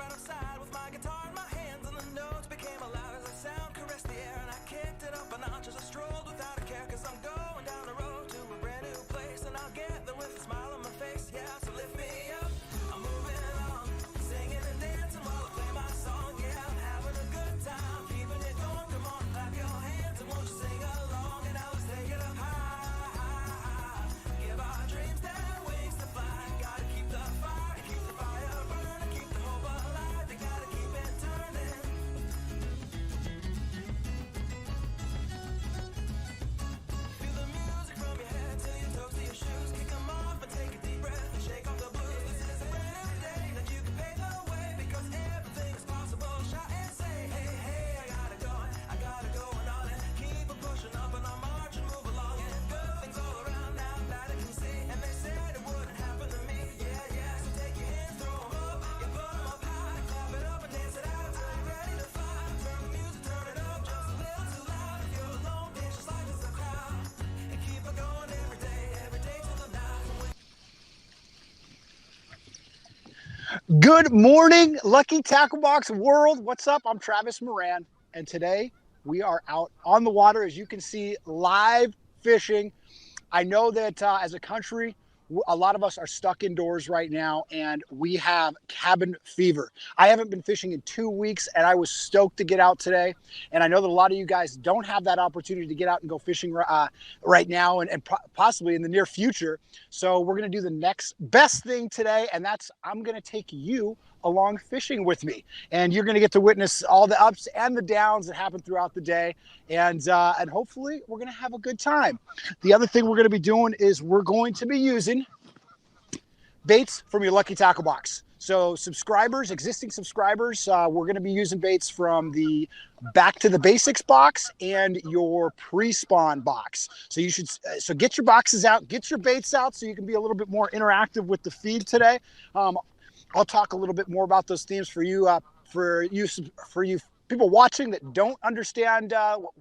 right outside with my guitar in my hands, and the notes became loud as the sound caressed the air, and I kicked it up a notch as I strolled without a care, cause I'm going down the road to a brand new place, and I'll get there with a smile on my face. Yeah, so lift me up, I'm moving along, singing and dancing while I play my song. Yeah, I'm having a good time, keeping it going. Come on, clap your hands and won't you sing along, and now let's take it up high. Give our dreams their wings to fly. Gotta keep the fire burning, keep the hope alive. They gotta keep it turning. Feel the music from your head to your toes to your shoes. Kick 'em off and take a deep breath and shake off the blues. This is a brand new day that you can pave the way, because everything is possible. Shout and say, hey, hey, I gotta go and on it. Keep on pushing up and I'll march and move along. And good things all around now that I can see. And they said it wouldn't happen to me. Yeah, yeah, so take your hands, throw 'em up. You put 'em up high, clap it up and dance it out till you're ready to fly. Turn the music, turn it up just a little too loud. If you're alone, dance just like it's a crowd. And keep it going every day till the night. Good morning, Lucky Tackle Box world. What's up? I'm Travis Moran, and today we are out on the water, as you can see, live fishing. I know that as a country, a lot of us are stuck indoors right now, and we have cabin fever. I haven't been fishing in 2 weeks, and I was stoked to get out today. And I know that a lot of you guys don't have that opportunity to get out and go fishing right now and possibly in the near future. So we're going to do the next best thing today, and that's I'm going to take you along fishing with me, and you're going to get to witness all the ups and the downs that happen throughout the day, and hopefully we're going to have a good time. The other thing we're going to be doing is we're going to be using baits from your Lucky Tackle Box. So subscribers, existing subscribers, we're going to be using baits from the Back to the Basics box and your pre-spawn box. So you should get your boxes out, get your baits out, so you can be a little bit more interactive with the feed today. I'll talk a little bit more about those themes for you people watching that don't understand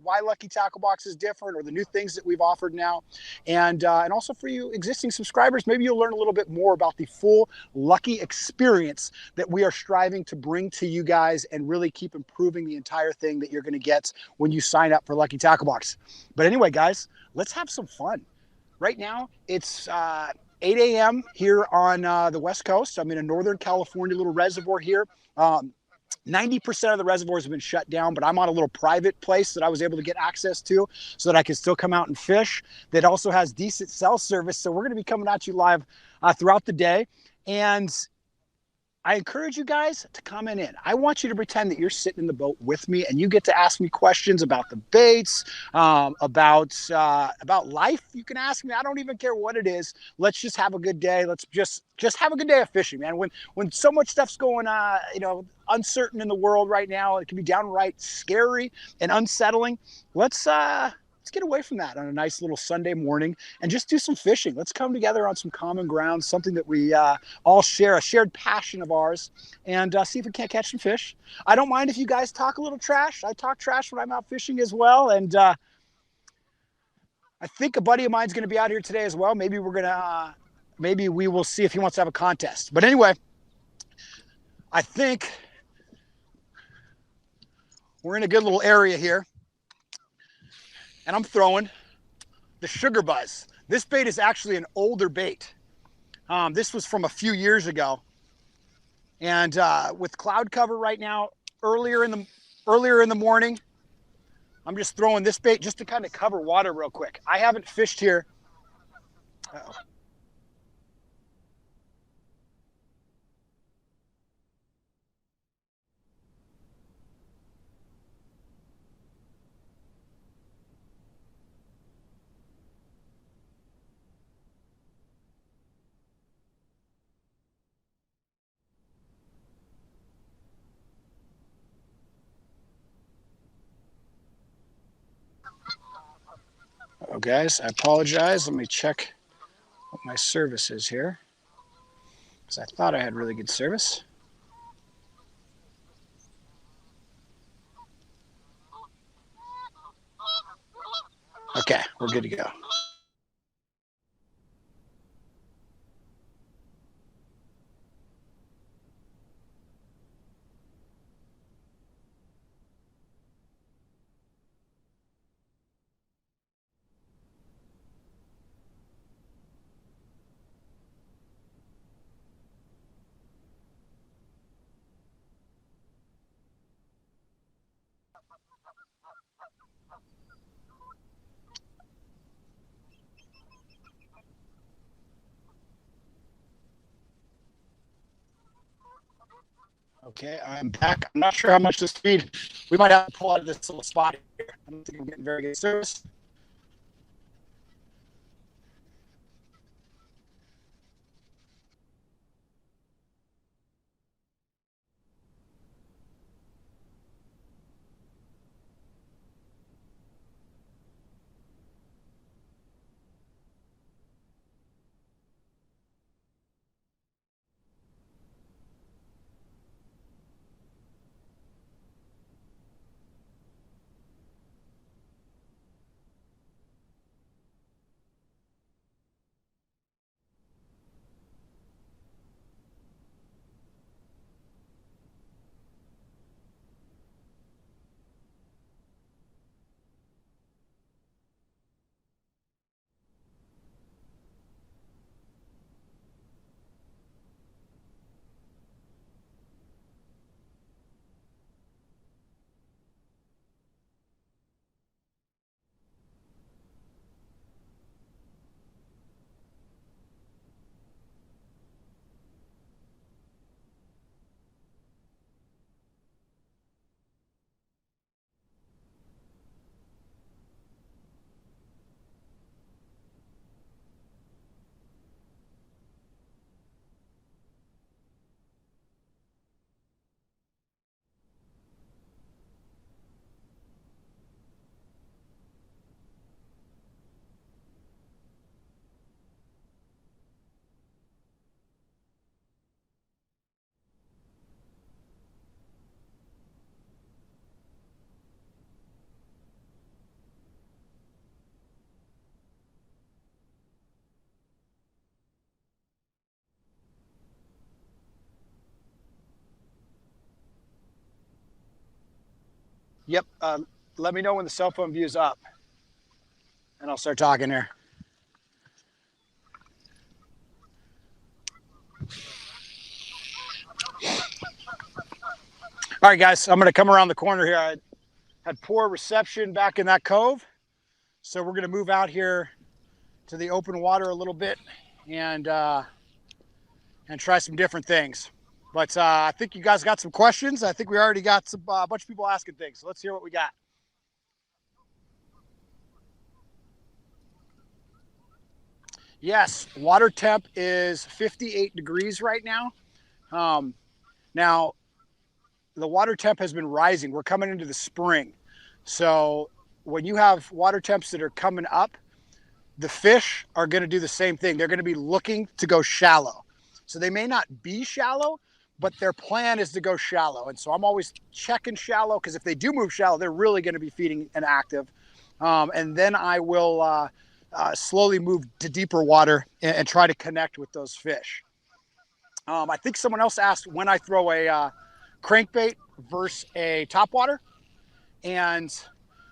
why Lucky Tackle Box is different, or the new things that we've offered now, and also for you existing subscribers, maybe you'll learn a little bit more about the full Lucky experience that we are striving to bring to you guys, and really keep improving the entire thing that you're going to get when you sign up for Lucky Tackle Box. But anyway, guys, let's have some fun. Right now, it's 8 a.m. here on the West Coast. I'm in a Northern California little reservoir here. 90% of the reservoirs have been shut down, but I'm on a little private place that I was able to get access to so that I can still come out and fish, that also has decent cell service. So we're going to be coming at you live throughout the day. And I encourage you guys to comment in. I want you to pretend that you're sitting in the boat with me, and you get to ask me questions about the baits, about life. You can ask me. I don't even care what it is. Let's just have a good day. Let's just have a good day of fishing, man. When so much stuff's going uncertain in the world right now, it can be downright scary and unsettling. Let's get away from that on a nice little Sunday morning and just do some fishing. Let's come together on some common ground, something that we all share, a shared passion of ours, and see if we can't catch some fish. I don't mind if you guys talk a little trash. I talk trash when I'm out fishing as well, and I think a buddy of mine's going to be out here today as well. Maybe we will see if he wants to have a contest. But anyway, I think we're in a good little area here. And I'm throwing the Sugar Buzz. This bait is actually an older bait. This was from a few years ago. And with cloud cover right now, earlier in the morning, I'm just throwing this bait just to kind of cover water real quick. I haven't fished here. Uh-oh. Oh, guys, I apologize. Let me check what my service is here, because I thought I had really good service. Okay, we're good to go. Okay, I'm back. I'm not sure how much the speed. We might have to pull out of this little spot here. I don't think I'm getting very good service. Yep. Let me know when the cell phone view is up, and I'll start talking here. All right, guys, I'm going to come around the corner here. I had poor reception back in that cove, so we're going to move out here to the open water a little bit and try some different things. But I think you guys got some questions. I think we already got a bunch of people asking things. So let's hear what we got. Yes, water temp is 58 degrees right now. Now, the water temp has been rising. We're coming into the spring. So when you have water temps that are coming up, the fish are going to do the same thing. They're going to be looking to go shallow. So they may not be shallow, but their plan is to go shallow. And so I'm always checking shallow because if they do move shallow, they're really going to be feeding and active. And then I will slowly move to deeper water and try to connect with those fish. I think someone else asked when I throw a crankbait versus a topwater. And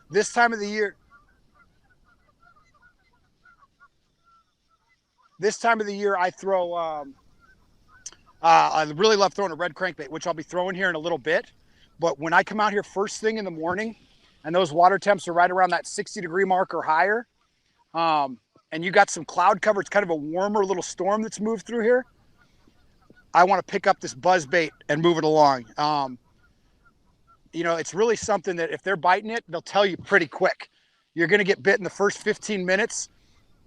this time of the year, I throw, I really love throwing a red crankbait, which I'll be throwing here in a little bit. But when I come out here first thing in the morning and those water temps are right around that 60-degree mark or higher, and you got some cloud cover, it's kind of a warmer little storm that's moved through here, I want to pick up this buzz bait and move it along. You know, it's really something that if they're biting it, they'll tell you pretty quick. You're going to get bit in the first 15 minutes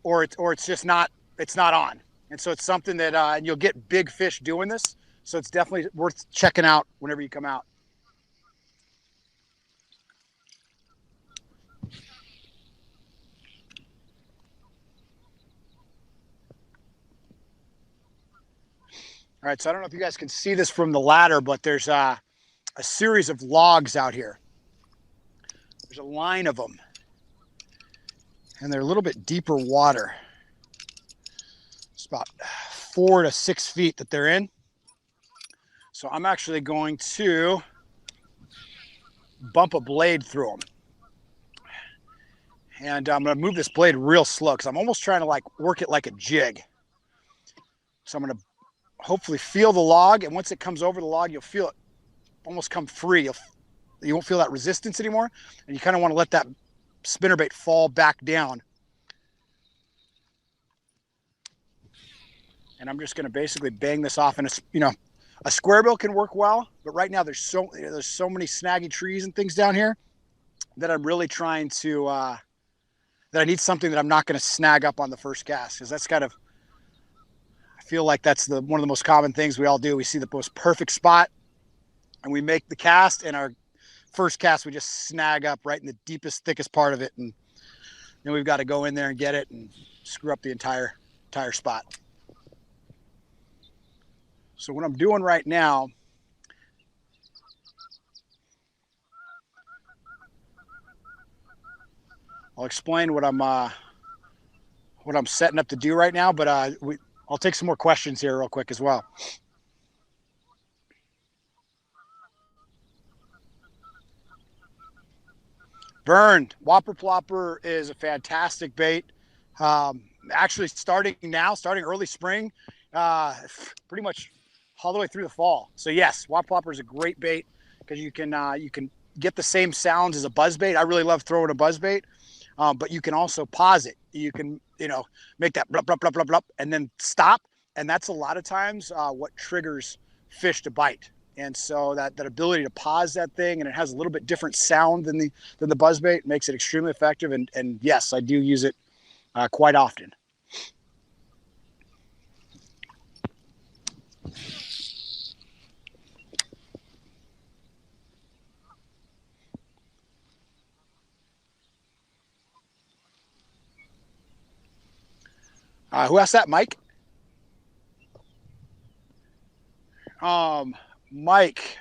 or it's just not, it's not on. And so it's something that, and you'll get big fish doing this. So it's definitely worth checking out whenever you come out. All right, so I don't know if you guys can see this from the ladder, but there's a series of logs out here. There's a line of them, and they're a little bit deeper water. It's about 4 to 6 feet that they're in. So I'm actually going to bump a blade through them. And I'm going to move this blade real slow because I'm almost trying to like work it like a jig. So I'm going to hopefully feel the log, and once it comes over the log, you'll feel it almost come free. You won't feel that resistance anymore, and you kind of want to let that spinnerbait fall back down. And I'm just going to basically bang this off, and it's, you know, A square bill can work well, but right now there's so many snaggy trees and things down here that I'm really trying to that I need something that I'm not going to snag up on the first cast, because that's kind of, I feel like that's one of the most common things we all do. We see the most perfect spot and we make the cast, and our first cast we just snag up right in the deepest, thickest part of it, and then we've got to go in there and get it and screw up the entire spot. So what I'm doing right now, I'll explain what I'm setting up to do right now, but I'll take some more questions here real quick as well. Burned Whopper Plopper is a fantastic bait. Actually, starting early spring, pretty much all the way through the fall. So yes, Whopper Plopper is a great bait because you can get the same sounds as a buzz bait. I really love throwing a buzz bait, but you can also pause it. You can make that blup blup blup blup blup and then stop, and that's a lot of times what triggers fish to bite. And so that ability to pause that thing, and it has a little bit different sound than the buzzbait, makes it extremely effective. And yes, I do use it quite often. Who asked that, Mike? Mike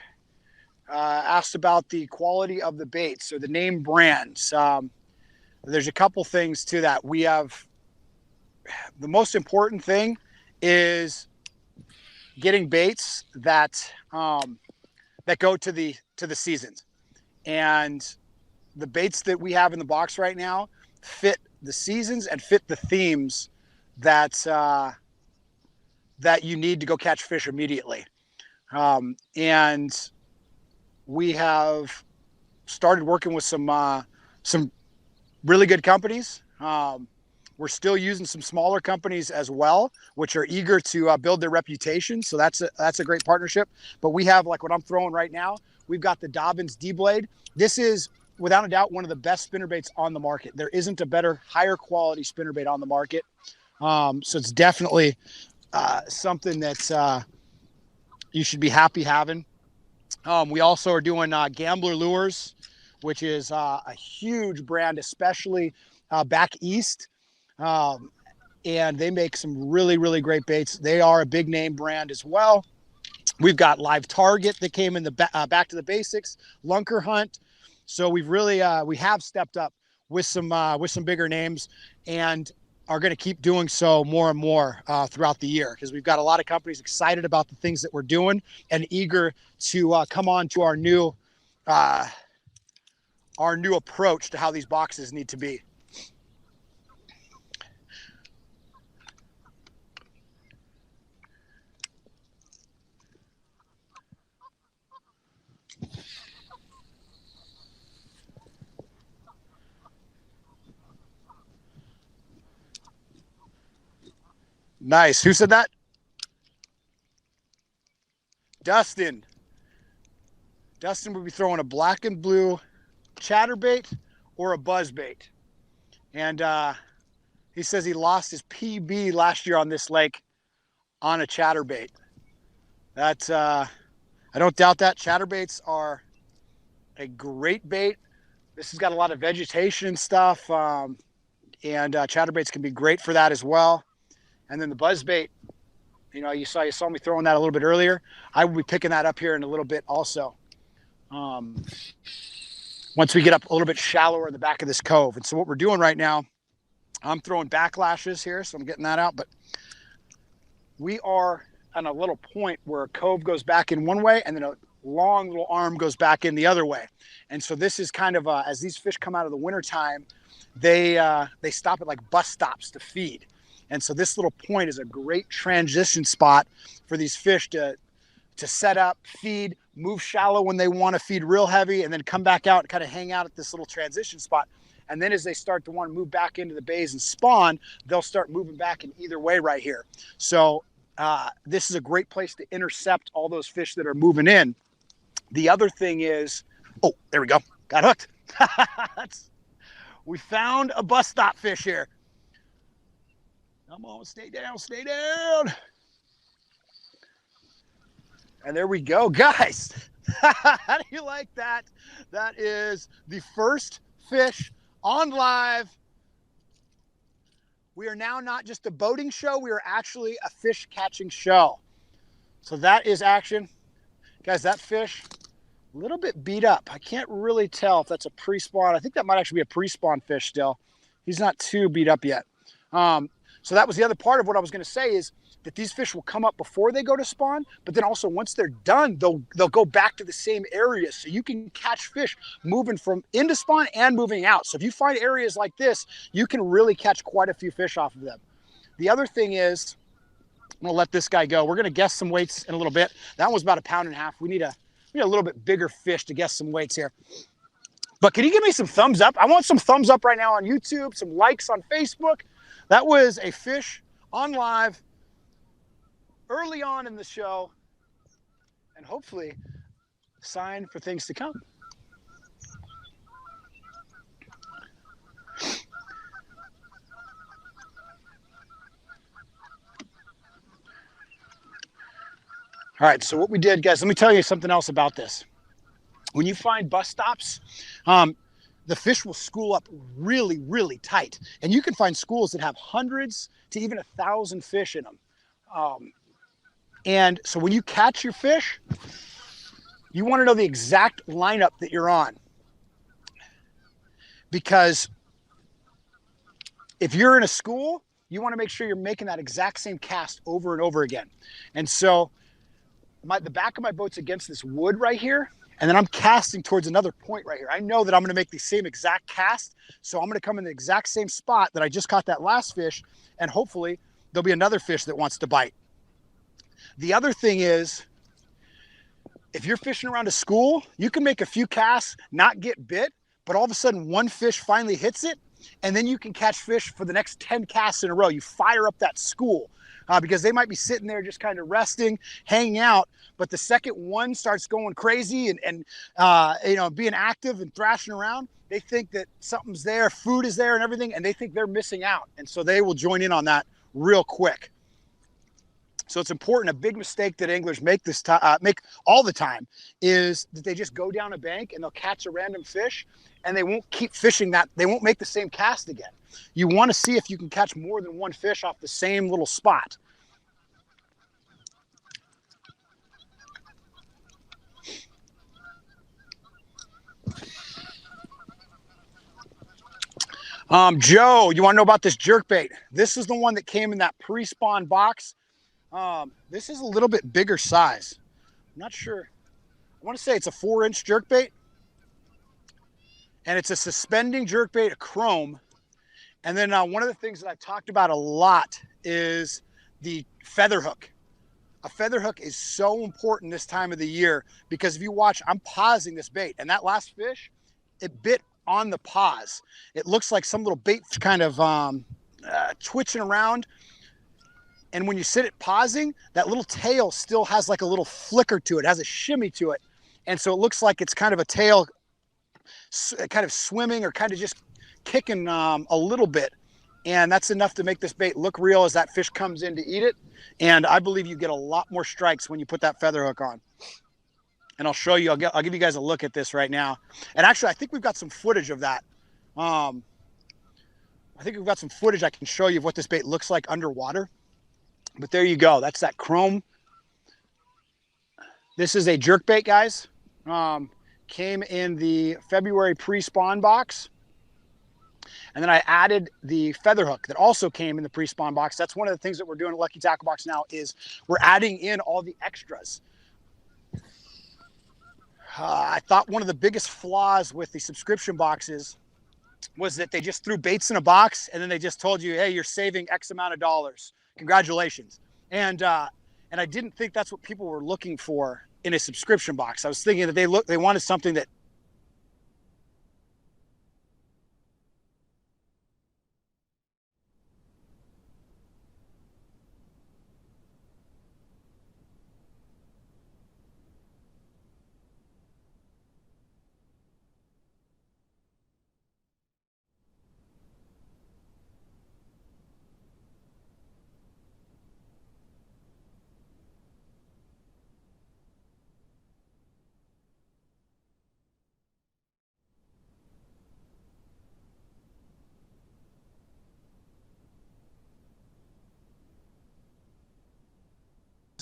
asked about the quality of the baits or the name brands. There's a couple things to that. We have, the most important thing is getting baits that go to the seasons, and the baits that we have in the box right now fit the seasons and fit the themes that you need to go catch fish immediately. And we have started working with some really good companies. We're still using some smaller companies as well, which are eager to build their reputation. So that's a great partnership. But we have, like what I'm throwing right now, we've got the Dobyns D-Blade. This is without a doubt one of the best spinnerbaits on the market. There isn't a better, higher quality spinnerbait on the market. So it's definitely something that you should be happy having. We also are doing Gambler Lures, which is a huge brand, especially back east. And they make some really, really great baits. They are a big name brand as well. We've got Live Target that came in the back to the basics, Lunker Hunt. So we've really we have stepped up with some bigger names, and are going to keep doing so more and more throughout the year, because we've got a lot of companies excited about the things that we're doing and eager to come on to our new approach to how these boxes need to be. Nice. Who said that? Dustin. Dustin would be throwing a black and blue chatterbait or a buzzbait. And he says he lost his PB last year on this lake on a chatterbait. That's I don't doubt that. Chatterbaits are a great bait. This has got a lot of vegetation and stuff, and chatterbaits can be great for that as well. And then the buzzbait, you saw me throwing that a little bit earlier. I will be picking that up here in a little bit also. Once we get up a little bit shallower in the back of this cove. And so what we're doing right now, I'm throwing backlashes here, so I'm getting that out. But we are on a little point where a cove goes back in one way, and then a long little arm goes back in the other way. And so this is kind of as these fish come out of the wintertime, they stop at like bus stops to feed. And so this little point is a great transition spot for these fish to set up, feed, move shallow when they want to feed real heavy, and then come back out and kind of hang out at this little transition spot. And then as they start to want to move back into the bays and spawn, they'll start moving back in either way right here. So this is a great place to intercept all those fish that are moving in. The other thing is, oh, there we go. Got hooked. We found a bus stop fish here. Come on, stay down, stay down. And there we go, guys. How do you like that? That is the first fish on live. We are now not just a boating show, we are actually a fish catching show. So that is action. Guys, that fish, a little bit beat up. I can't really tell if that's a pre-spawn. I think that might actually be a pre-spawn fish still. He's not too beat up yet. So that was the other part of what I was going to say is that these fish will come up before they go to spawn, but then also once they're done, they'll go back to the same areas. So you can catch fish moving from into spawn and moving out. So if you find areas like this, you can really catch quite a few fish off of them. The other thing is, I'm going to let this guy go. We're going to guess some weights in a little bit. That one was about 1.5 pounds. We need a little bit bigger fish to guess some weights here. But can you give me some thumbs up? I want some thumbs up right now on YouTube, some likes on Facebook. That was a fish on live early on in the show, and hopefully a sign for things to come. All right, so what we did, guys, let me tell you something else about this. When you find bus stops, the fish will school up really, really tight. And you can find schools that have hundreds to even 1,000 fish in them. And so when you catch your fish, you want to know the exact lineup that you're on. Because if you're in a school, you want to make sure you're making that exact same cast over and over again. And so the back of my boat's against this wood right here, and then I'm casting towards another point right here. I know that I'm going to make the same exact cast, so I'm going to come in the exact same spot that I just caught that last fish, and hopefully there'll be another fish that wants to bite. The other thing is, if you're fishing around a school, you can make a few casts, not get bit, but all of a sudden one fish finally hits it, and then you can catch fish for the next 10 casts in a row. You fire up that school because they might be sitting there just kind of resting, hanging out, but the second one starts going crazy and being active and thrashing around, they think that something's there, food is there and everything, and they think they're missing out. And so they will join in on that real quick. So it's important. A big mistake that anglers make all the time is that they just go down a bank and they'll catch a random fish and they won't keep fishing that. They won't make the same cast again. You want to see if you can catch more than one fish off the same little spot. Joe, you want to know about this jerkbait? This is the one that came in that pre-spawn box. This is a little bit bigger size. I'm not sure. I want to say it's a 4-inch jerkbait. And it's a suspending jerkbait, a chrome. And then one of the things that I talked about a lot is the feather hook. A feather hook is so important this time of the year because if you watch, I'm pausing this bait. And that last fish, it bit on the pause. It looks like some little bait kind of twitching around. And when you sit it pausing, that little tail still has like a little flicker to it, has a shimmy to it. And so it looks like it's kind of a tail kind of swimming or kind of just kicking a little bit. And that's enough to make this bait look real as that fish comes in to eat it. And I believe you get a lot more strikes when you put that feather hook on. And I'll show you, I'll give you guys a look at this right now. And actually, I think we've got some footage of that. I think we've got some footage I can show you of what this bait looks like underwater. But there you go. That's that chrome. This is a jerkbait, guys. Came in the February pre-spawn box. And then I added the feather hook that also came in the pre-spawn box. That's one of the things that we're doing at Lucky Tackle Box now is we're adding in all the extras. I thought one of the biggest flaws with the subscription boxes was that they just threw baits in a box and then they just told you, hey, you're saving X amount of dollars. Congratulations. And I didn't think that's what people were looking for in a subscription box. I was thinking that they wanted something that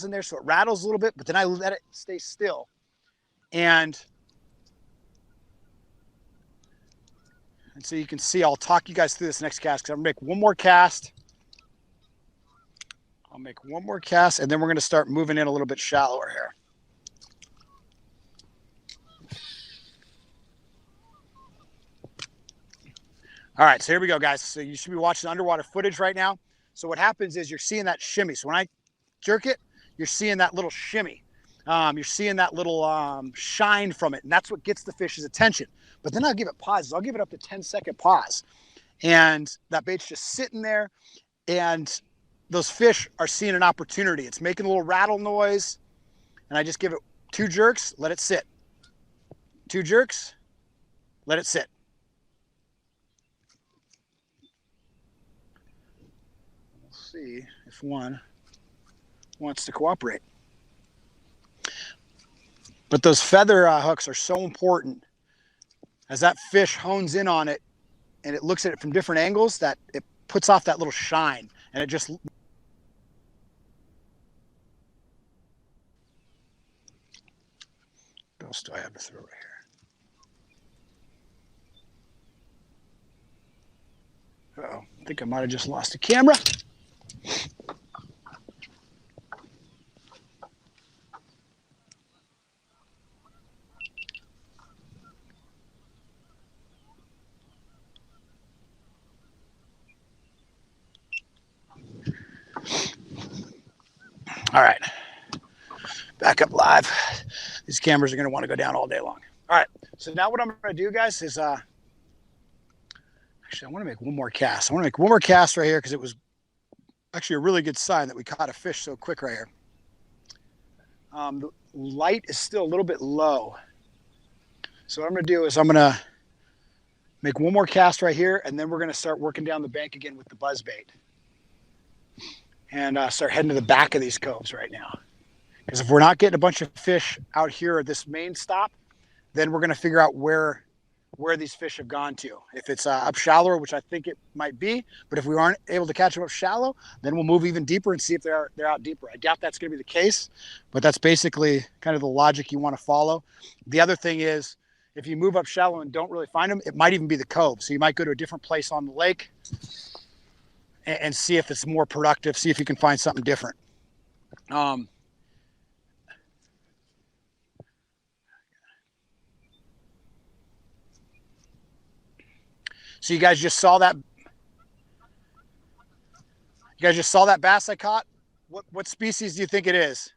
in there, so it rattles a little bit, but then I let it stay still. And so you can see, I'll talk you guys through this next cast, because I'm gonna make one more cast. I'll make one more cast, and then we're gonna start moving in a little bit shallower here. All right, so here we go, guys. So you should be watching underwater footage right now. So what happens is you're seeing that shimmy. So when I jerk it, you're seeing that little shimmy. You're seeing that little shine from it, and that's what gets the fish's attention. But then I'll give it pauses. I'll give it up to 10-second pause. And that bait's just sitting there, and those fish are seeing an opportunity. It's making a little rattle noise, and I just give it 2 jerks, let it sit. 2 jerks, let it sit. See if one wants to cooperate. But those feather hooks are so important. As that fish hones in on it and it looks at it from different angles, that it puts off that little shine, and it just... What else do I have to throw right here? Uh-oh, I think I might have just lost the camera. All right, back up live. These cameras are going to want to go down all day long. All right, so now what I'm going to do, guys, is actually I want to make one more cast. I want to make one more cast right here, because it was actually a really good sign that we caught a fish so quick right here. The light is still a little bit low. So what I'm going to do is I'm going to make one more cast right here, and then we're going to start working down the bank again with the buzzbait. And start heading to the back of these coves right now. Because if we're not getting a bunch of fish out here at this main stop, then we're going to figure out where these fish have gone to. If it's up shallower, which I think it might be, but if we aren't able to catch them up shallow, then we'll move even deeper and see if they're out deeper. I doubt that's going to be the case, but that's basically kind of the logic you want to follow. The other thing is, if you move up shallow and don't really find them, it might even be the cove. So you might go to a different place on the lake and see if it's more productive, see if you can find something different. So you guys just saw that. You guys just saw that bass I caught. What species do you think it is?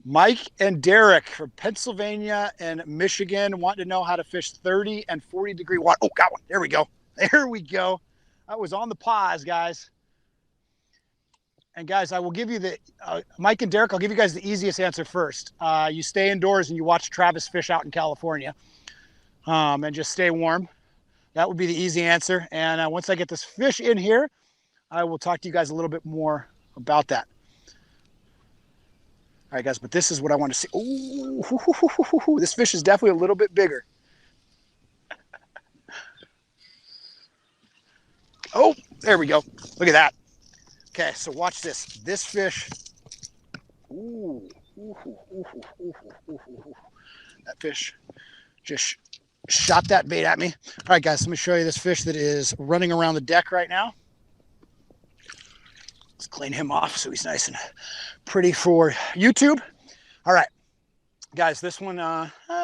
Mike and Derek from Pennsylvania and Michigan want to know how to fish 30 and 40 degree water. Oh, got one. There we go. There we go. That was on the pause, guys. And guys, I will give you the, Mike and Derek, I'll give you guys the easiest answer first. You stay indoors and you watch Travis fish out in California, and just stay warm. That would be the easy answer. And once I get this fish in here, I will talk to you guys a little bit more about that. All right, guys, but this is what I want to see. Ooh, this fish is definitely a little bit bigger. Oh, there we go. Look at that. Okay, so watch this. This fish. Ooh. That fish just shot that bait at me. All right, guys, let me show you this fish that is running around the deck right now. Let's clean him off so he's nice and pretty for YouTube. All right, guys, this one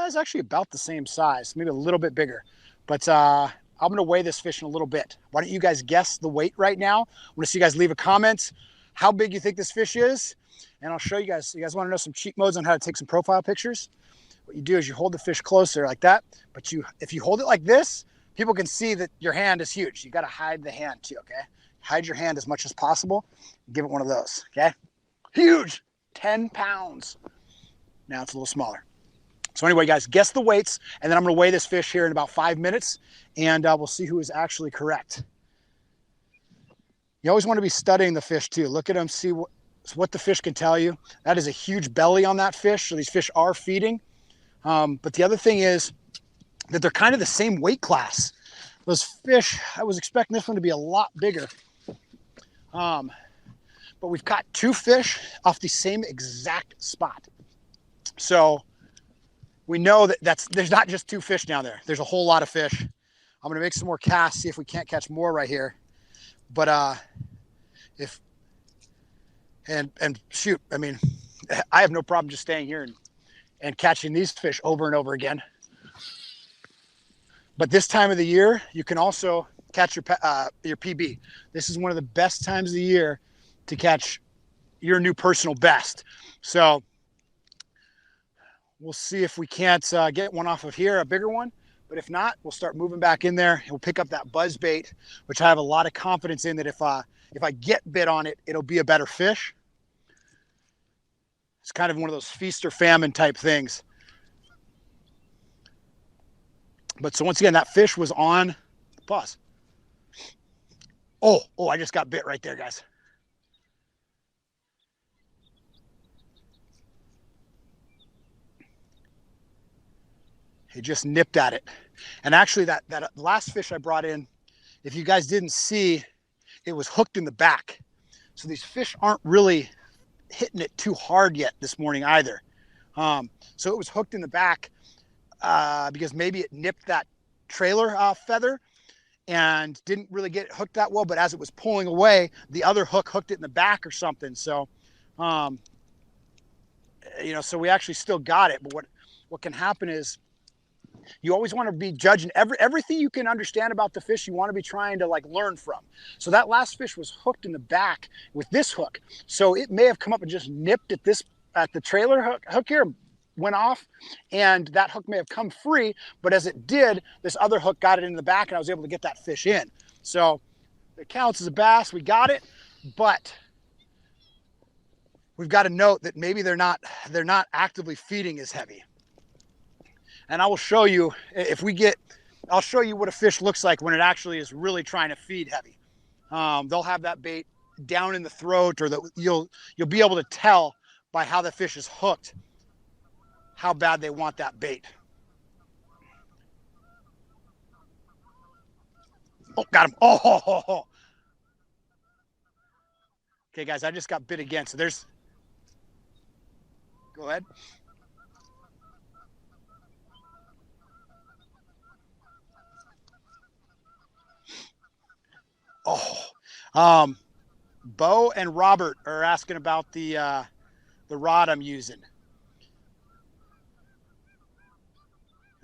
is actually about the same size, maybe a little bit bigger. But I'm going to weigh this fish in a little bit. Why don't you guys guess the weight right now? I want to see you guys leave a comment how big you think this fish is. And I'll show you guys. You guys want to know some cheat modes on how to take some profile pictures? What you do is you hold the fish closer like that. But if you hold it like this, people can see that your hand is huge. You got to hide the hand too, okay? Hide your hand as much as possible. Give it one of those, okay? Huge, 10 pounds. Now it's a little smaller. So anyway, guys, guess the weights, and then I'm going to weigh this fish here in about 5 minutes, and we'll see who is actually correct. You always want to be studying the fish too. Look at them, see what the fish can tell you. That is a huge belly on that fish, so these fish are feeding. But the other thing is that they're kind of the same weight class. Those fish, I was expecting this one to be a lot bigger. But we've caught 2 fish off the same exact spot. So we know that there's not just 2 fish down there. There's a whole lot of fish. I'm gonna make some more casts, see if we can't catch more right here. But and shoot, I mean, I have no problem just staying here and catching these fish over and over again. But this time of the year, you can also catch your PB. This is one of the best times of the year to catch your new personal best. So we'll see if we can't get one off of here, a bigger one. But if not, we'll start moving back in there and we'll pick up that buzz bait, which I have a lot of confidence in that if I get bit on it, it'll be a better fish. It's kind of one of those feast or famine type things. But so once again, that fish was on pause. Oh, I just got bit right there, guys. He just nipped at it. And actually that last fish I brought in, if you guys didn't see, it was hooked in the back. So these fish aren't really hitting it too hard yet this morning either. So it was hooked in the back because maybe it nipped that trailer feather and didn't really get it hooked that well. But as it was pulling away, the other hook hooked it in the back or something. So, so we actually still got it. But what can happen is you always want to be judging everything you can understand about the fish. You want to be trying to like learn from. So that last fish was hooked in the back with this hook. So it may have come up and just nipped at the trailer hook here, went off, and that hook may have come free. But as it did, this other hook got it in the back and I was able to get that fish in. So it counts as a bass. We got it, but we've got to note that maybe they're not actively feeding as heavy. And I will show you I'll show you what a fish looks like when it actually is really trying to feed heavy. They'll have that bait down in the throat, or you'll be able to tell by how the fish is hooked how bad they want that bait. Oh, got him. Oh. Okay, guys, I just got bit again. So go ahead. Bo and Robert are asking about the rod I'm using.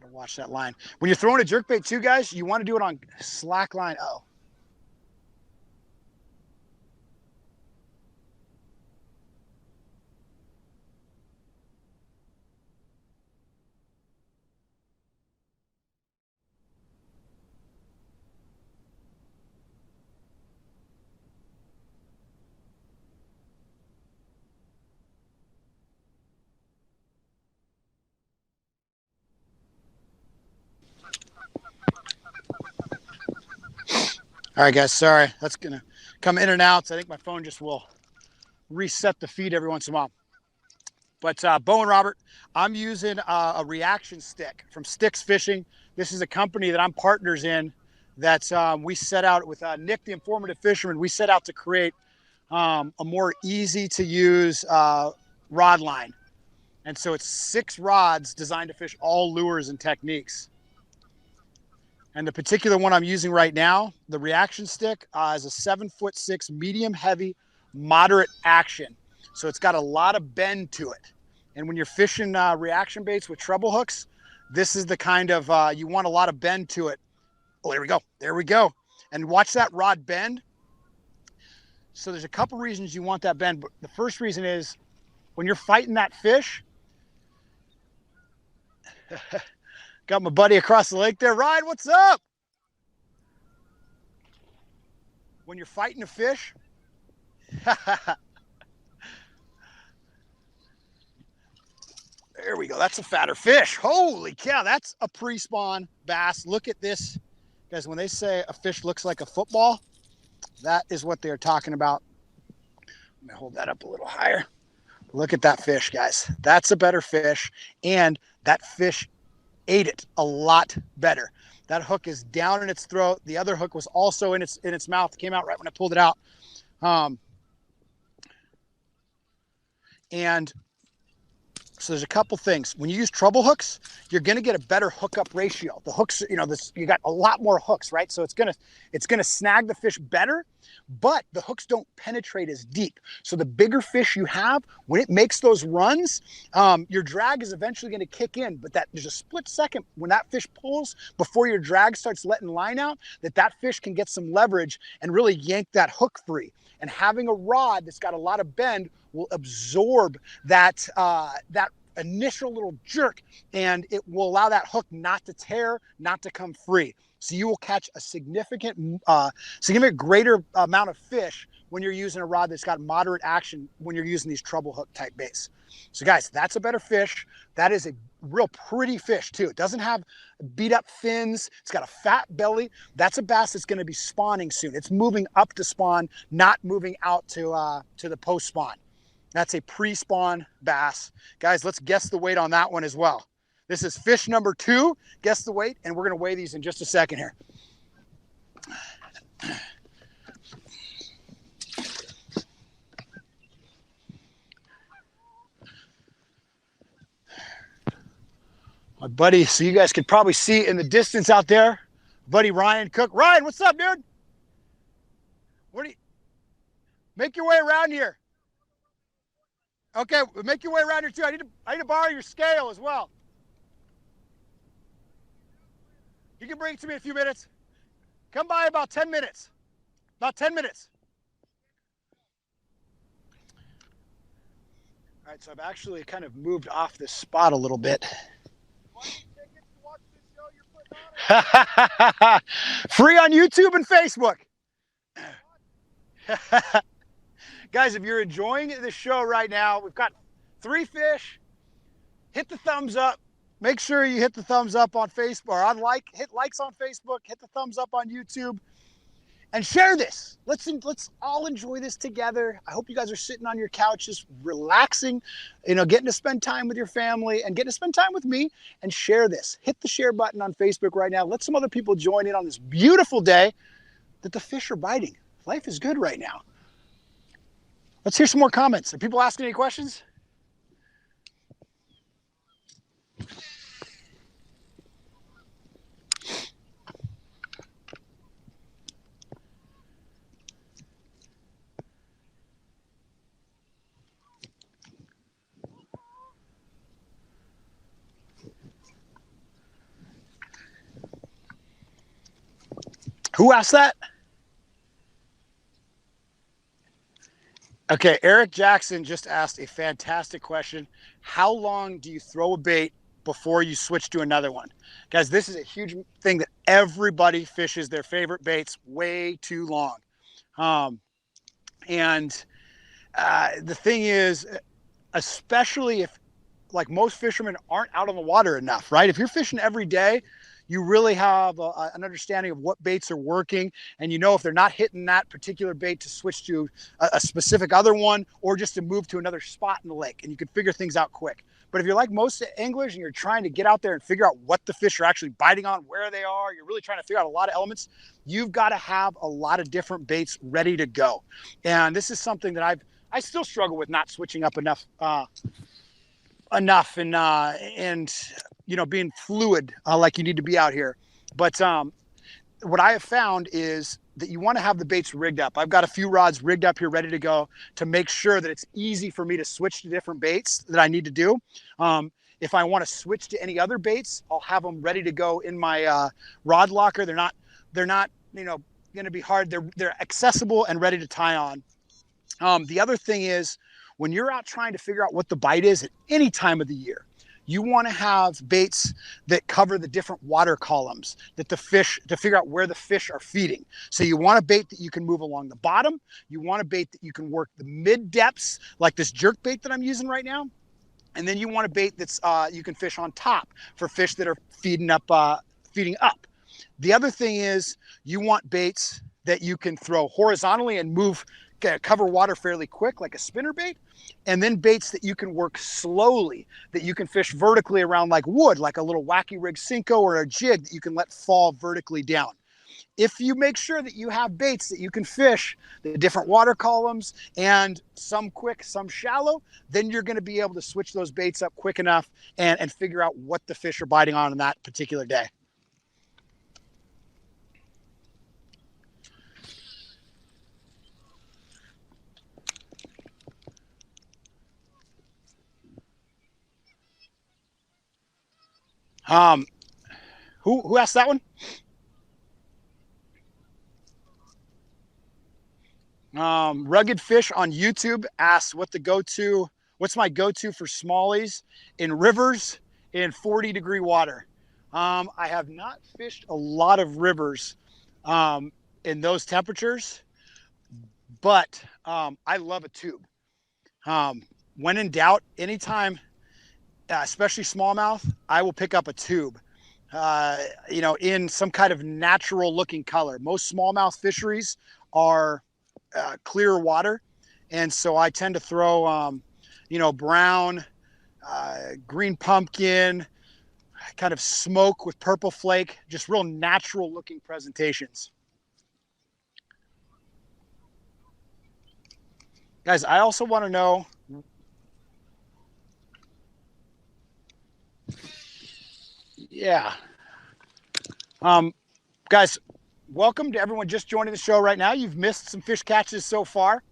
Gotta watch that line. When you're throwing a jerkbait too, guys, you want to do it on slack line. Oh. All right, guys, sorry. That's going to come in and out. So I think my phone just will reset the feed every once in a while. But Bo and Robert, I'm using a reaction stick from Sticks Fishing. This is a company that I'm partners in that we set out with Nick, the Informative Fisherman. We set out to create a more easy to use rod line. And so it's 6 rods designed to fish all lures and techniques. And the particular one I'm using right now, the reaction stick, is a 7'6" medium heavy, moderate action. So it's got a lot of bend to it. And when you're fishing reaction baits with treble hooks, this is the kind of, you want a lot of bend to it. Oh, there we go. There we go. And watch that rod bend. So there's a couple reasons you want that bend. But the first reason is when you're fighting that fish, got my buddy across the lake there. Ryan, what's up? When you're fighting a fish, there we go. That's a fatter fish. Holy cow, that's a pre-spawn bass. Look at this. Guys, when they say a fish looks like a football, that is what they're talking about. Let me hold that up a little higher. Look at that fish, guys. That's a better fish, and that fish ate it a lot better. That hook is down in its throat. The other hook was also in its mouth. It came out right when I pulled it out. And so there's a couple things. When you use treble hooks, you're going to get a better hookup ratio. The hooks, you got a lot more hooks, right? So it's going to snag the fish better, but the hooks don't penetrate as deep. So the bigger fish you have, when it makes those runs, your drag is eventually going to kick in. But there's a split second when that fish pulls before your drag starts letting line out, that fish can get some leverage and really yank that hook free. And having a rod that's got a lot of bend will absorb that initial little jerk, and it will allow that hook not to tear, not to come free. So you will catch a significant greater amount of fish when you're using a rod that's got moderate action when you're using these treble hook type baits. So guys, that's a better fish. That is a real pretty fish too. It doesn't have beat up fins. It's got a fat belly. That's a bass that's going to be spawning soon. It's moving up to spawn, not moving out to the post spawn. That's a pre-spawn bass. Guys, let's guess the weight on that one as well. This is fish number 2. Guess the weight, and we're going to weigh these in just a second here. My buddy, so you guys could probably see in the distance out there, buddy Ryan Cook. Ryan, what's up, dude? Make your way around here. Okay, make your way around here too. I need to borrow your scale as well. You can bring it to me in a few minutes. Come by about 10 minutes. About 10 minutes. All right, so I've actually kind of moved off this spot a little bit. Free on YouTube and Facebook. Guys, if you're enjoying the show right now, we've got 3 fish. Hit the thumbs up. Make sure you hit the thumbs up on Facebook or hit likes on Facebook, hit the thumbs up on YouTube, and share this. Let's all enjoy this together. I hope you guys are sitting on your couches, relaxing, getting to spend time with your family and getting to spend time with me, and share this. Hit the share button on Facebook right now. Let some other people join in on this beautiful day that the fish are biting. Life is good right now. Let's hear some more comments. Are people asking any questions? Who asked that? Okay, Eric Jackson just asked a fantastic question. How long do you throw a bait before you switch to another one? Guys, this is a huge thing that everybody fishes their favorite baits way too long. The thing is, especially if, like, most fishermen aren't out on the water enough, right? If you're fishing every day, you really have an understanding of what baits are working, and if they're not hitting that particular bait, to switch to a specific other one, or just to move to another spot in the lake, and you can figure things out quick. But if you're like most anglers and you're trying to get out there and figure out what the fish are actually biting on, where they are, you're really trying to figure out a lot of elements, you've got to have a lot of different baits ready to go. And this is something that I still struggle with, not switching up enough and being fluid like you need to be out here. But what I have found is that you want to have the baits rigged up. I've got a few rods rigged up here ready to go to make sure that it's easy for me to switch to different baits that I need to do. If I want to switch to any other baits, I'll have them ready to go in my rod locker. They're not going to be hard. They're accessible and ready to tie on. The other thing is, when you're out trying to figure out what the bite is at any time of the year, you want to have baits that cover the different water columns to figure out where the fish are feeding. So you want a bait that you can move along the bottom. You want a bait that you can work the mid depths, like this jerk bait that I'm using right now. And then you want a bait that's you can fish on top for fish that are feeding up. The other thing is, you want baits that you can throw horizontally and move cover water fairly quick, like a spinner bait, and then baits that you can work slowly, that you can fish vertically around like wood, like a little wacky rig Cinco or a jig that you can let fall vertically down. If you make sure that you have baits that you can fish the different water columns and some quick, some shallow, then you're going to be able to switch those baits up quick enough and figure out what the fish are biting on that particular day. Who asked that one? Rugged Fish on YouTube asks what's my go-to for smallies in rivers in 40-degree water. I have not fished a lot of rivers in those temperatures, but I love a tube. When in doubt, anytime, especially smallmouth, I will pick up a tube. In some kind of natural looking color. Most smallmouth fisheries are clear water, and so I tend to throw brown, green pumpkin, kind of smoke with purple flake, just real natural looking presentations. Guys, I also want to know, guys, welcome to everyone just joining the show right now. You've missed some fish catches so far,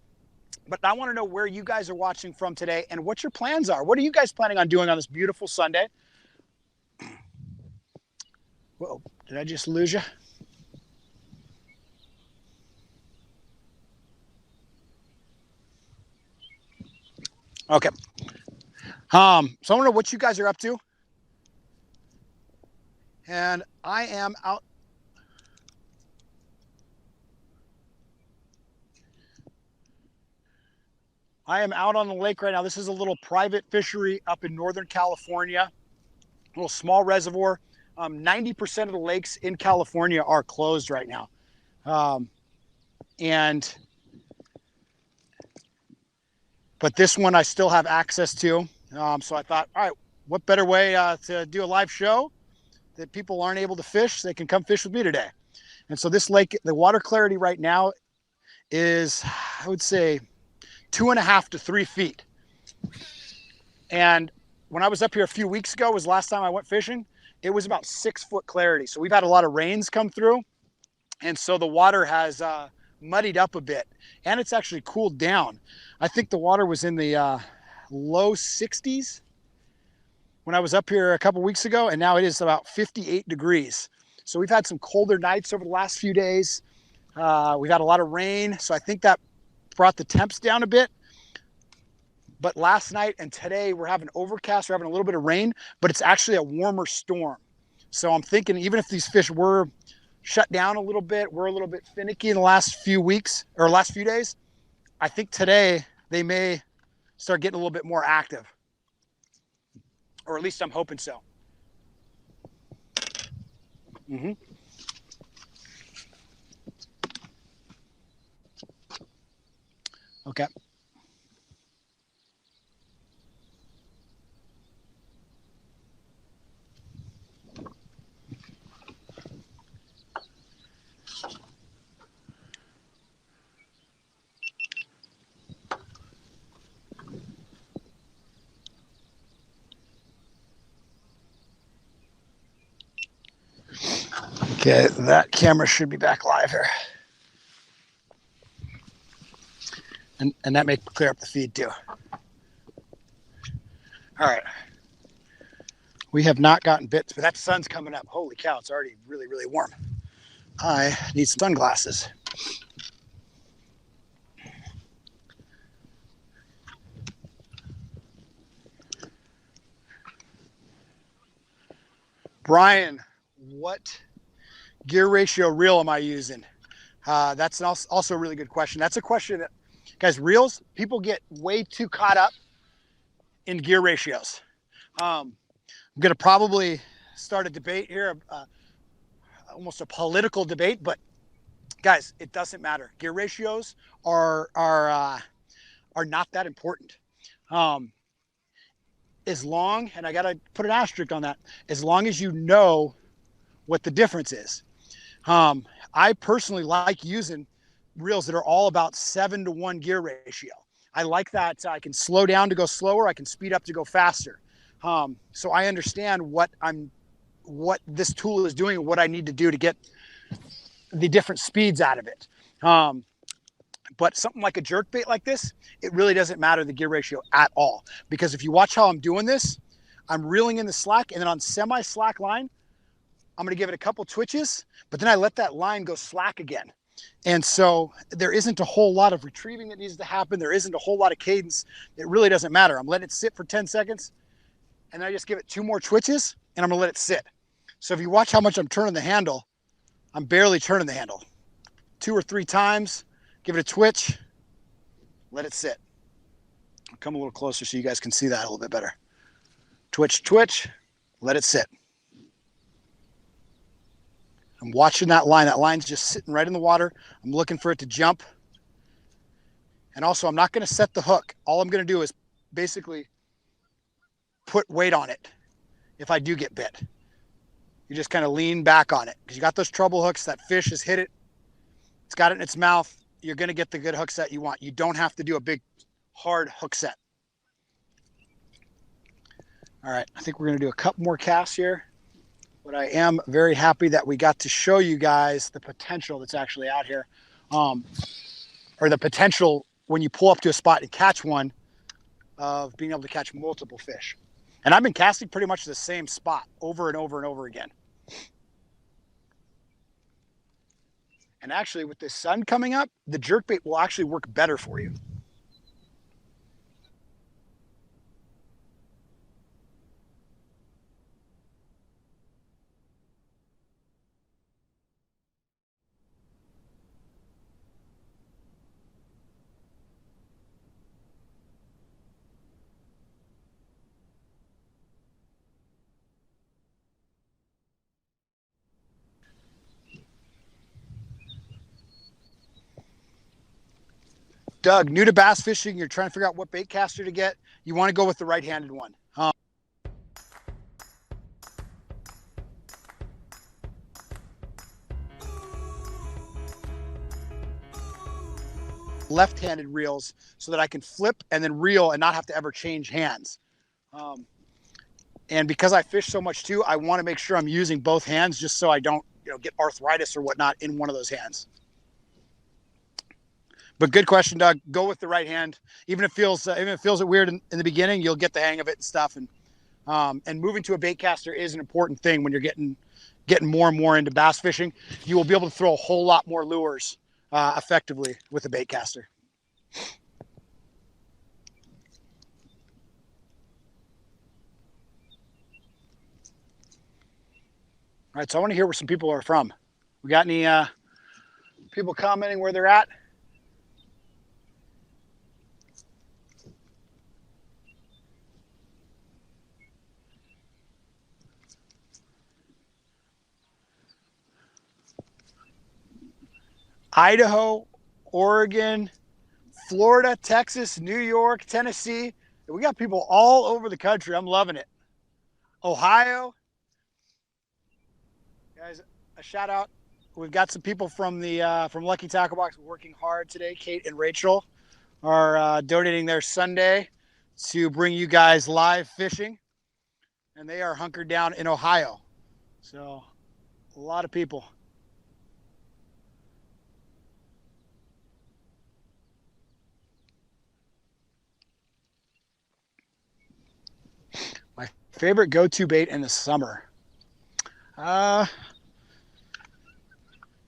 but I want to know where you guys are watching from today and what your plans are. What are you guys planning on doing on this beautiful Sunday? Whoa, did I just lose you? Okay. So I want to know what you guys are up to. And I am out. I am out on the lake right now. This is a little private fishery up in Northern California, a little small reservoir. 90% of the lakes in California are closed right now. But this one I still have access to. So I thought, all right, what better way to do a live show that people aren't able to fish? They can come fish with me today. And so this lake, the water clarity right now is, I would say, 2.5 to 3 feet. And when I was up here a few weeks ago was the last time I went fishing, it was about 6 foot clarity. So we've had a lot of rains come through. And so the water has muddied up a bit, and it's actually cooled down. I think the water was in the low 60s when I was up here a couple weeks ago, and now it is about 58 degrees. So we've had some colder nights over the last few days. We've had a lot of rain, so I think that brought the temps down a bit. But last night and today we're having overcast, we're having a little bit of rain, but it's actually a warmer storm. So I'm thinking even if these fish were shut down a little bit, we're a little bit finicky in the last few weeks or last few days, I think today they may start getting a little bit more active. Or at least I'm hoping so. Mm-hmm. Okay. Okay, that camera should be back live here. And that may clear up the feed too. All right. We have not gotten bits, but that sun's coming up. Holy cow, it's already really, really warm. I need sunglasses. Brian, what gear ratio reel am I using? That's also a really good question. That's a question that, guys, reels, people get way too caught up in gear ratios. I'm going to probably start a debate here, almost a political debate, but Guys, it doesn't matter. Gear ratios are not that important. Um, as long, and I gotta put an asterisk on that, as long as you know what the difference is. I personally like using reels that are all about 7-to-1 gear ratio. I like that I can slow down to go slower, I can speed up to go faster. So I understand what this tool is doing and what I need to do to get the different speeds out of it. But something like a jerk bait like this, it really doesn't matter the gear ratio at all. Because if you watch how I'm doing this, I'm reeling in the slack, and then on semi-slack line, I'm going to give it a couple twitches, but then I let that line go slack again. And so there isn't a whole lot of retrieving that needs to happen. There isn't a whole lot of cadence. It really doesn't matter. I'm letting it sit for 10 seconds, and then I just give it 2 more twitches, and I'm going to let it sit. So if you watch how much I'm turning the handle, I'm barely turning the handle. 2 or 3 times, give it a twitch, let it sit. I'll come a little closer so you guys can see that a little bit better. Twitch, twitch, let it sit. I'm watching that line. That line's just sitting right in the water. I'm looking for it to jump. And also, I'm not going to set the hook. All I'm going to do is basically put weight on it if I do get bit. You just kind of lean back on it because you got those trouble hooks. That fish has hit it. It's got it in its mouth. You're going to get the good hook set you want. You don't have to do a big, hard hook set. All right, I think we're going to do a couple more casts here. But I am very happy that we got to show you guys the potential that's actually out here. Or the potential when you pull up to a spot and catch one of being able to catch multiple fish. And I've been casting pretty much the same spot over and over and over again. And actually, with the sun coming up, the jerkbait will actually work better for you. Doug, new to bass fishing, you're trying to figure out what bait caster to get. You want to go with the right-handed one. Left-handed reels so that I can flip and then reel and not have to ever change hands. And because I fish so much too, I want to make sure I'm using both hands just so I don't, get arthritis or whatnot in one of those hands. But good question, Doug. Go with the right hand. Even if it feels weird in the beginning, you'll get the hang of it and stuff. And moving to a bait caster is an important thing when you're getting more and more into bass fishing. You will be able to throw a whole lot more lures effectively with a bait caster. All right, so I want to hear where some people are from. We got any people commenting where they're at? Idaho, Oregon, Florida, Texas, New York, Tennessee. We got people all over the country. I'm loving it. Ohio. Guys, a shout out. We've got some people from Lucky Tackle Box working hard today. Kate and Rachel are donating their Sunday to bring you guys live fishing. And they are hunkered down in Ohio. So a lot of people. My favorite go-to bait in the summer.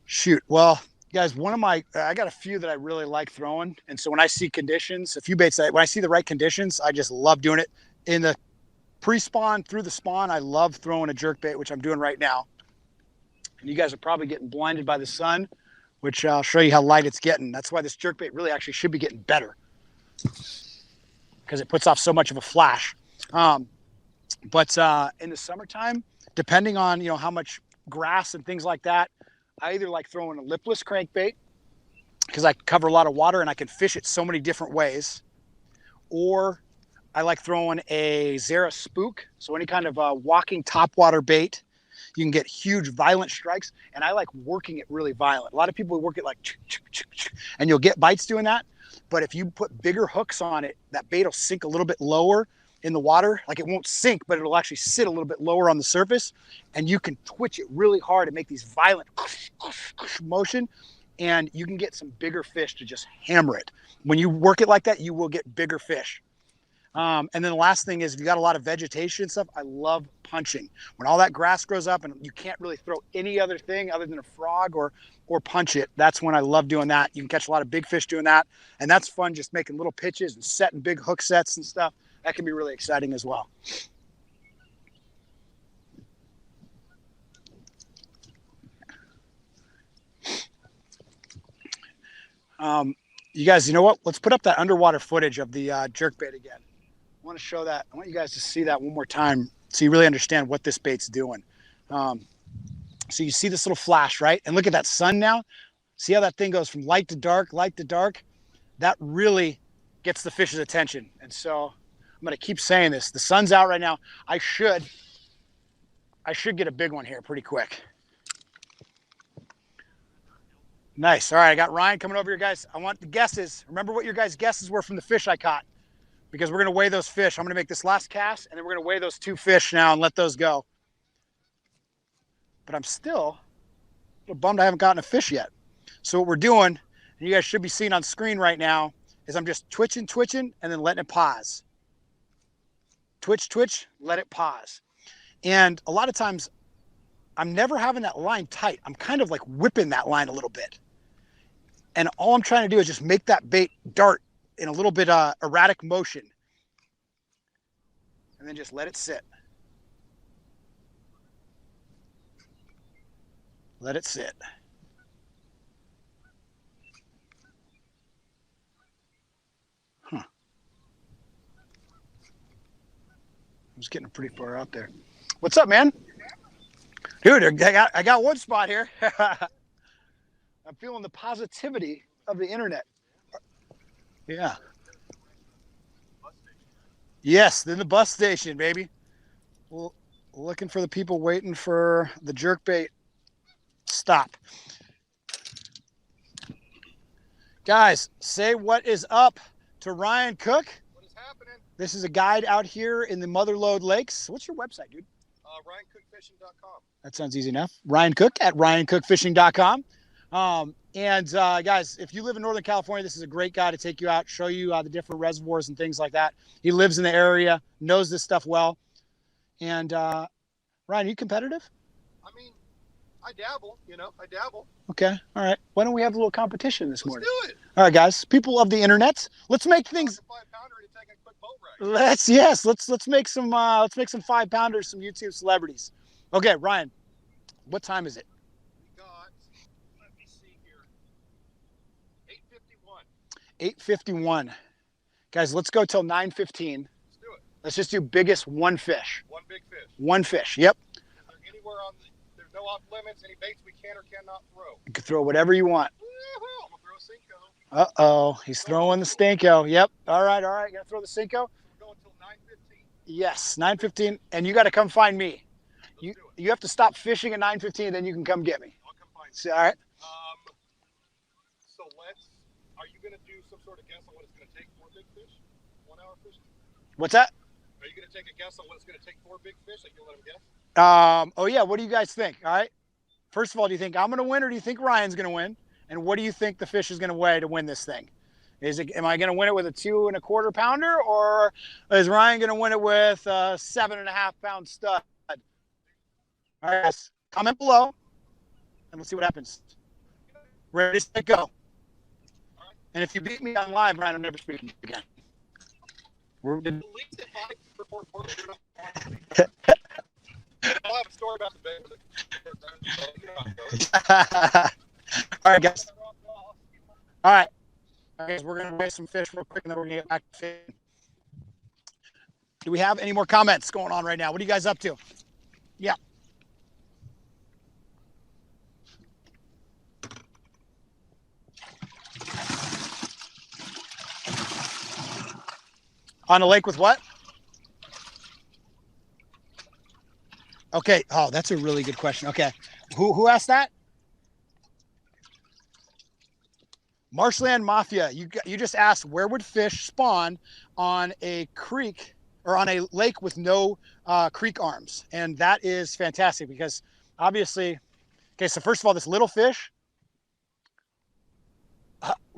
Shoot. Well, guys, I got a few that I really like throwing. And so when I see conditions, a few baits when I see the right conditions, I just love doing it. In the pre-spawn through the spawn, I love throwing a jerk bait, which I'm doing right now. And you guys are probably getting blinded by the sun, which I'll show you how light it's getting. That's why this jerk bait really actually should be getting better because it puts off so much of a flash. But in the summertime, depending on how much grass and things like that I either like throwing a lipless crankbait because I cover a lot of water and I can fish it so many different ways, or I like throwing a Zara spook, so any kind of walking topwater bait. You can get huge violent strikes, and I like working it really violent. A lot of people work it like and you'll get bites doing that, but if you put bigger hooks on it, that bait will sink a little bit lower in the water. Like it won't sink, but it'll actually sit a little bit lower on the surface, and you can twitch it really hard and make these violent motion, and you can get some bigger fish to just hammer it. When you work it like that, you will get bigger fish. And then the last thing is, if you got a lot of vegetation and stuff, I love punching. When all that grass grows up and you can't really throw any other thing other than a frog or punch it, that's when I love doing that. You can catch a lot of big fish doing that, and that's fun, just making little pitches and setting big hook sets and stuff. That can be really exciting as well. You guys, you know what? Let's put up that underwater footage of the jerkbait again. I want to show that. I want you guys to see that one more time so you really understand what this bait's doing. So you see this little flash, right? And look at that sun now. See how that thing goes from light to dark, light to dark? That really gets the fish's attention. And so I'm going to keep saying this. The sun's out right now. I should get a big one here pretty quick. Nice. All right, I got Ryan coming over here, guys. I want the guesses. Remember what your guys' guesses were from the fish I caught, because we're going to weigh those fish. I'm going to make this last cast, and then we're going to weigh those 2 fish now and let those go. But I'm still a little bummed I haven't gotten a fish yet. So what we're doing, and you guys should be seeing on screen right now, is I'm just twitching, and then letting it pause. Twitch, let it pause. And a lot of times, I'm never having that line tight. I'm kind of like whipping that line a little bit. And all I'm trying to do is just make that bait dart in a little bit erratic motion. And then just let it sit. Let it sit. Huh. I was getting pretty far out there. What's up, man? Dude, I got one spot here. I'm feeling the positivity of the internet. Yeah. Yes, then the bus station, baby. Well, looking for the people waiting for the jerkbait stop. Guys, say what is up to Ryan Cook. What is happening? This is a guide out here in the Motherlode Lakes. What's your website, dude? RyanCookFishing.com. That sounds easy enough. Ryan Cook at RyanCookFishing.com. Guys, if you live in Northern California, this is a great guy to take you out, show you the different reservoirs and things like that. He lives in the area, knows this stuff well. And Ryan, are you competitive? I mean, I dabble, I dabble. Okay, all right. Why don't we have a little competition this morning? Let's do it. All right, guys, people of the internet, let's make things. 5-pounder to take a quick boat ride. Let's make some 5-pounders, some YouTube celebrities. Okay, Ryan, what time is it? We got, let me see here, 8:51. 8:51. Guys, let's go till 9:15. Let's do it. Let's just do biggest one fish. One big fish. One fish, yep. Is there anywhere there's no off limits, any baits we can or cannot throw? You can throw whatever you want. Woo-hoo, I'm going to throw a Cinco. Uh-oh, he's throwing the stinko. Yep, all right. Gonna throw the Cinco? We're going until 9:15. Yes, 9:15, and you got to come find me. You have to stop fishing at 9:15, then you can come get me. I'll come find you. So, all right. So are you going to do some sort of guess on what it's going to take for big fish? 1 hour fishing? What's that? Are you going to take a guess on what it's going to take for big fish? Like, you'll let him guess? Oh yeah, what do you guys think? All right. First of all, do you think I'm going to win, or do you think Ryan's going to win? And what do you think the fish is going to weigh to win this thing? Am I going to win it with a 2 1/4 pounder, or is Ryan going to win it with a 7.5 pound stud? All right, guys, comment below, and we'll see what happens. Ready, set, go. And if you beat me on live, Ryan, I'm never speaking to you again. Delete it, Mike, before I'll have a story about the bait. All right, guys. All right. Guys, we're going to weigh some fish real quick, and then we're going to get back to fishing. Do we have any more comments going on right now? What are you guys up to? Yeah. On a lake with what? Okay. Oh, that's a really good question. Okay. Who asked that? Marshland Mafia. You just asked where would fish spawn on a creek or on a lake with no creek arms, and that is fantastic because obviously, okay. So first of all, this little fish,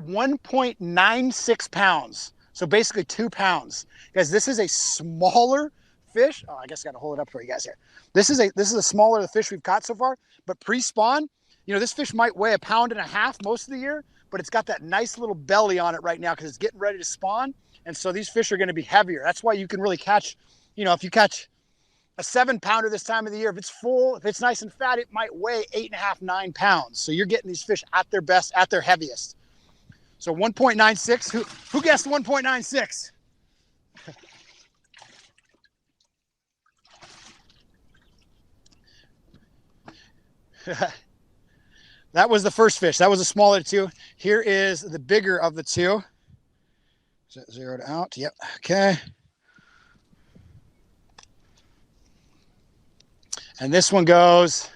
1.96 pounds. So basically 2 pounds. Guys, this is a smaller fish. Oh, I guess I got to hold it up for you guys here. This is a smaller of the fish we've caught so far, but pre-spawn, this fish might weigh 1.5 pounds most of the year, but it's got that nice little belly on it right now because it's getting ready to spawn. And so these fish are going to be heavier. That's why you can really catch, if you catch a 7-pounder this time of the year, if it's full, if it's nice and fat, it might weigh 8.5, 9 pounds. So you're getting these fish at their best, at their heaviest. So 1.96, who guessed 1.96? That was the first fish. That was the smaller of the two. Here is the bigger of the two. Is that zeroed out? Yep. Okay. And this one goes.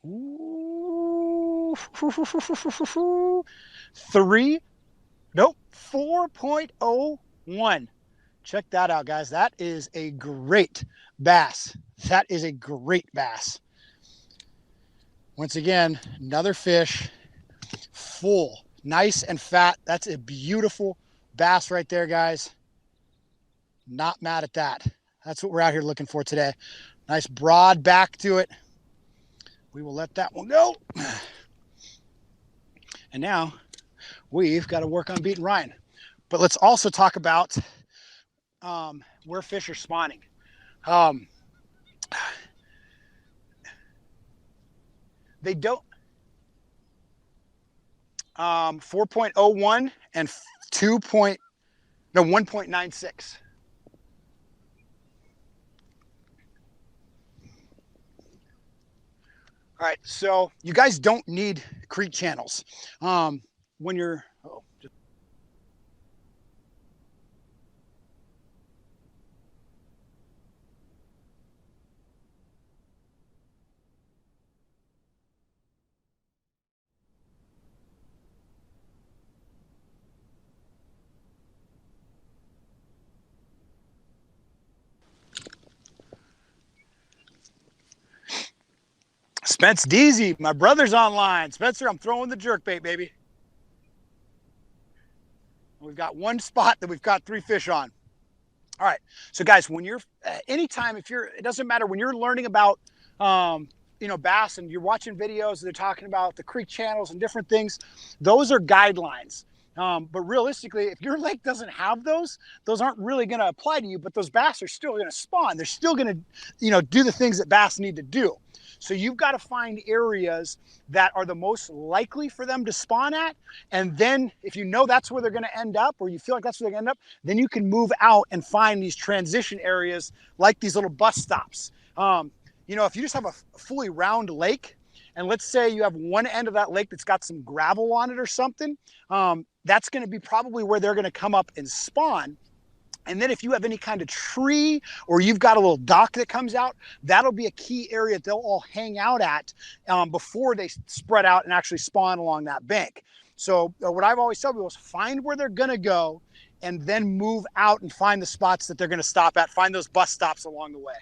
Ooh. 4.01. Check that out, guys. That is a great bass. That is a great bass. Once again, another fish, full, nice and fat. That's a beautiful bass right there, guys. Not mad at that. That's what we're out here looking for today. Nice broad back to it. We will let that one go. And now we've got to work on beating Ryan. But let's also talk about where fish are spawning. They don't. 4.01 and 1.96. All right, so you guys don't need creek channels when you're. Spence Deasy, my brother's online. Spencer, I'm throwing the jerkbait, baby. We've got one spot that we've got 3 fish on. All right, so guys, when you're anytime, it doesn't matter when you're learning about bass and you're watching videos, they're talking about the creek channels and different things. Those are guidelines. But realistically, if your lake doesn't have those aren't really going to apply to you, but those bass are still going to spawn. They're still going to, do the things that bass need to do. So you've got to find areas that are the most likely for them to spawn at. And then if you know that's where they're going to end up, or you feel like that's where they're going to end up, then you can move out and find these transition areas like these little bus stops. If you just have a fully round lake, and let's say you have one end of that lake that's got some gravel on it or something, that's going to be probably where they're going to come up and spawn. And then if you have any kind of tree or you've got a little dock that comes out, that'll be a key area that they'll all hang out at before they spread out and actually spawn along that bank. So what I've always told people is find where they're going to go and then move out and find the spots that they're going to stop at. Find those bus stops along the way.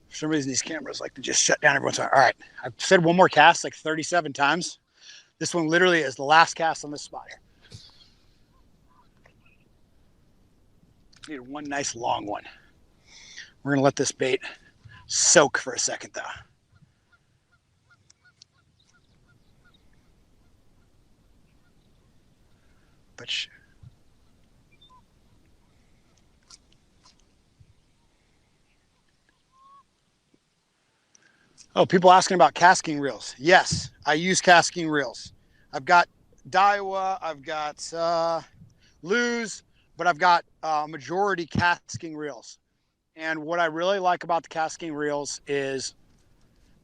For some reason, these cameras like to just shut down every once in a while. All right, I've said one more cast like 37 times. This one literally is the last cast on this spot here. Need one nice long one. We're gonna let this bait soak for a second though. But Oh, people asking about casking reels. Yes, I use casking reels. I've got Daiwa, I've got Lose, but I've got majority casking reels. And what I really like about the casking reels is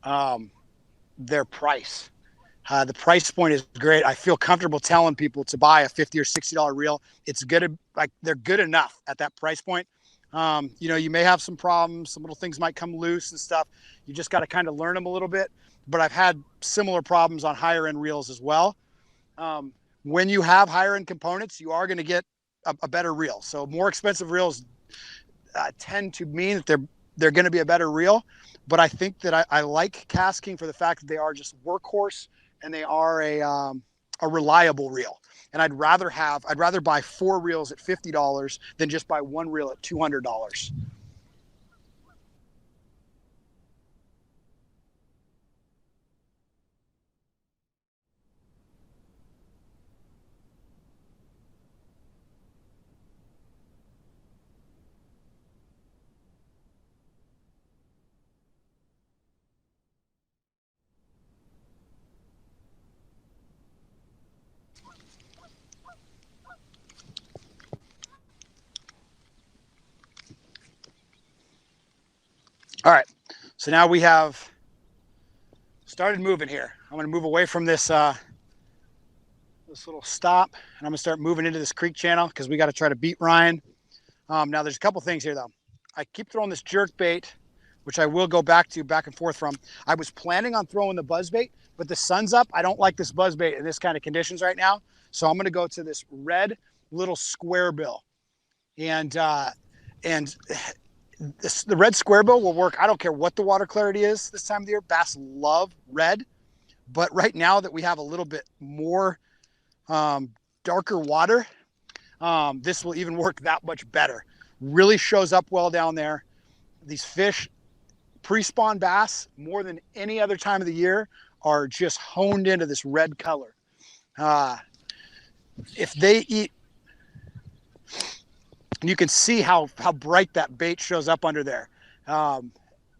um, their price. The price point is great. I feel comfortable telling people to buy a $50 or $60 reel. It's good, like they're good enough at that price point. You know, you may have some problems, some little things might come loose and stuff. You just got to kind of learn them a little bit. But I've had similar problems on higher end reels as well. When you have higher end components, you are going to get a better reel. So more expensive reels tend to mean that they're going to be a better reel. But I think that I like casking for the fact that they are just workhorse and they are a reliable reel. And I'd rather buy 4 reels at $50 than just buy 1 reel at $200. All right, so now we have started moving here. I'm going to move away from this this little stop, and I'm going to start moving into this creek channel because we got to try to beat Ryan. Now, there's a couple things here, though. I keep throwing this jerk bait, which I will go back and forth from. I was planning on throwing the buzz bait, but the sun's up. I don't like this buzz bait in this kind of conditions right now, so I'm going to go to this red little square bill, and the red square bill will work. I don't care what the water clarity is this time of the year. Bass love red, but right now that we have a little bit more darker water, this will even work that much better. Really shows up well down there. These fish, pre-spawn bass, more than any other time of the year, are just honed into this red color. If they eat, you can see how bright that bait shows up under there. And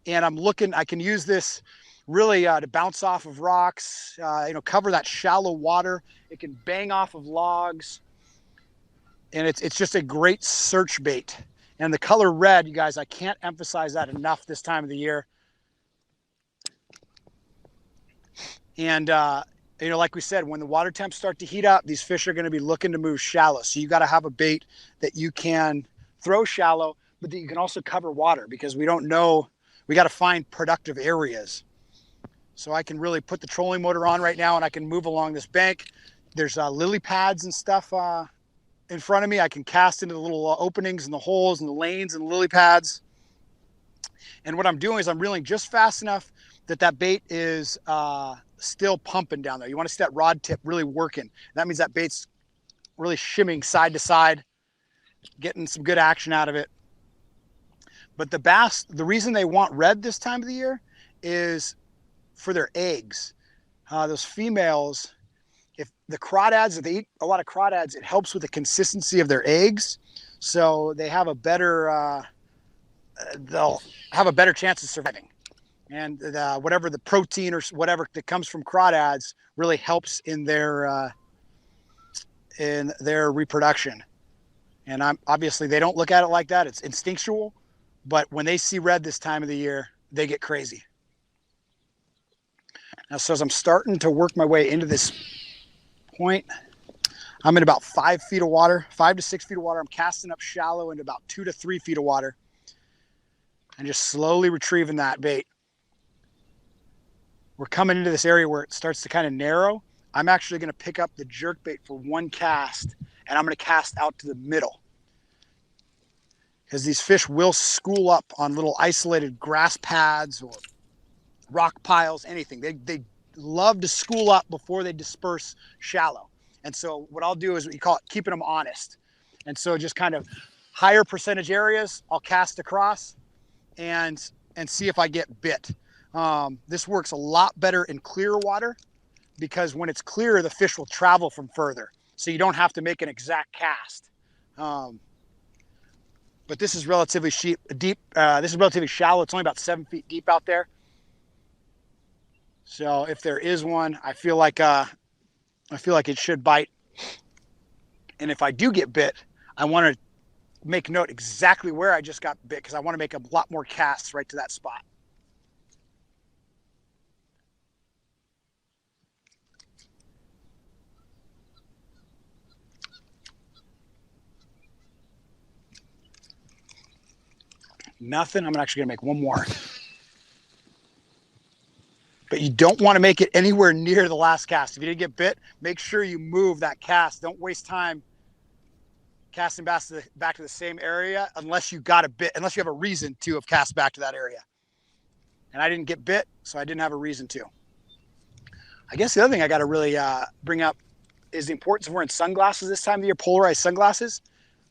I'm looking, I can use this really to bounce off of rocks, cover that shallow water. It can bang off of logs. And it's just a great search bait. And the color red, you guys, I can't emphasize that enough this time of the year. And, like we said, when the water temps start to heat up, these fish are going to be looking to move shallow. So you got to have a bait that you can throw shallow, but that you can also cover water, because we don't know, we got to find productive areas. So I can really put the trolling motor on right now and I can move along this bank. There's lily pads and stuff in front of me. I can cast into the little openings and the holes and the lanes and the lily pads. And what I'm doing is I'm reeling just fast enough that bait is still pumping down there. You want to see that rod tip really working. That means that bait's really shimming side to side, getting some good action out of it. But the bass, the reason they want red this time of the year is for their eggs. Those females, if the crawdads, if they eat a lot of crawdads, it helps with the consistency of their eggs. So they have a better, they'll have a better chance of surviving. And whatever the protein or whatever that comes from crawdads really helps in their reproduction. And obviously they don't look at it like that. It's instinctual, but when they see red this time of the year, they get crazy. Now, so as I'm starting to work my way into this point, I'm in about 5 feet of water, 5 to 6 feet of water. I'm casting up shallow into about 2 to 3 feet of water and just slowly retrieving that bait. We're coming into this area where it starts to kind of narrow. I'm actually going to pick up the jerk bait for one cast, and I'm going to cast out to the middle, because these fish will school up on little isolated grass pads or rock piles, anything. They love to school up before they disperse shallow. And so what I'll do is what you call it keeping them honest. And so just kind of higher percentage areas, I'll cast across and see if I get bit. This works a lot better in clear water, because when it's clear, the fish will travel from further. So you don't have to make an exact cast. But this is relatively deep. This is relatively shallow. It's only about 7 feet deep out there. So if there is one, I feel like it should bite. And if I do get bit, I want to make note exactly where I just got bit because I want to make a lot more casts right to that spot. Nothing. I'm actually going to make one more. But you don't want to make it anywhere near the last cast. If you didn't get bit, make sure you move that cast. Don't waste time casting back to the same area unless you got a bit, unless you have a reason to have cast back to that area. And I didn't get bit, so I didn't have a reason to. I guess the other thing I got to really bring up is the importance of wearing sunglasses this time of year, polarized sunglasses,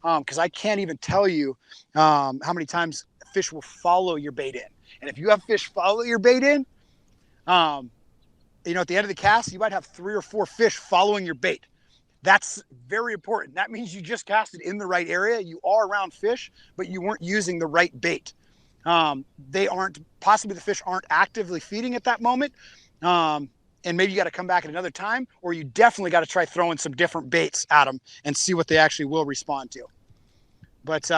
because I can't even tell you how many times fish will follow your bait in. And if you have fish follow your bait in, at the end of the cast, you might have 3 or 4 fish following your bait. That's very important. That means you just casted in the right area. You are around fish, but you weren't using the right bait. Possibly the fish aren't actively feeding at that moment. And maybe you got to come back at another time, or you definitely got to try throwing some different baits at them and see what they actually will respond to. But,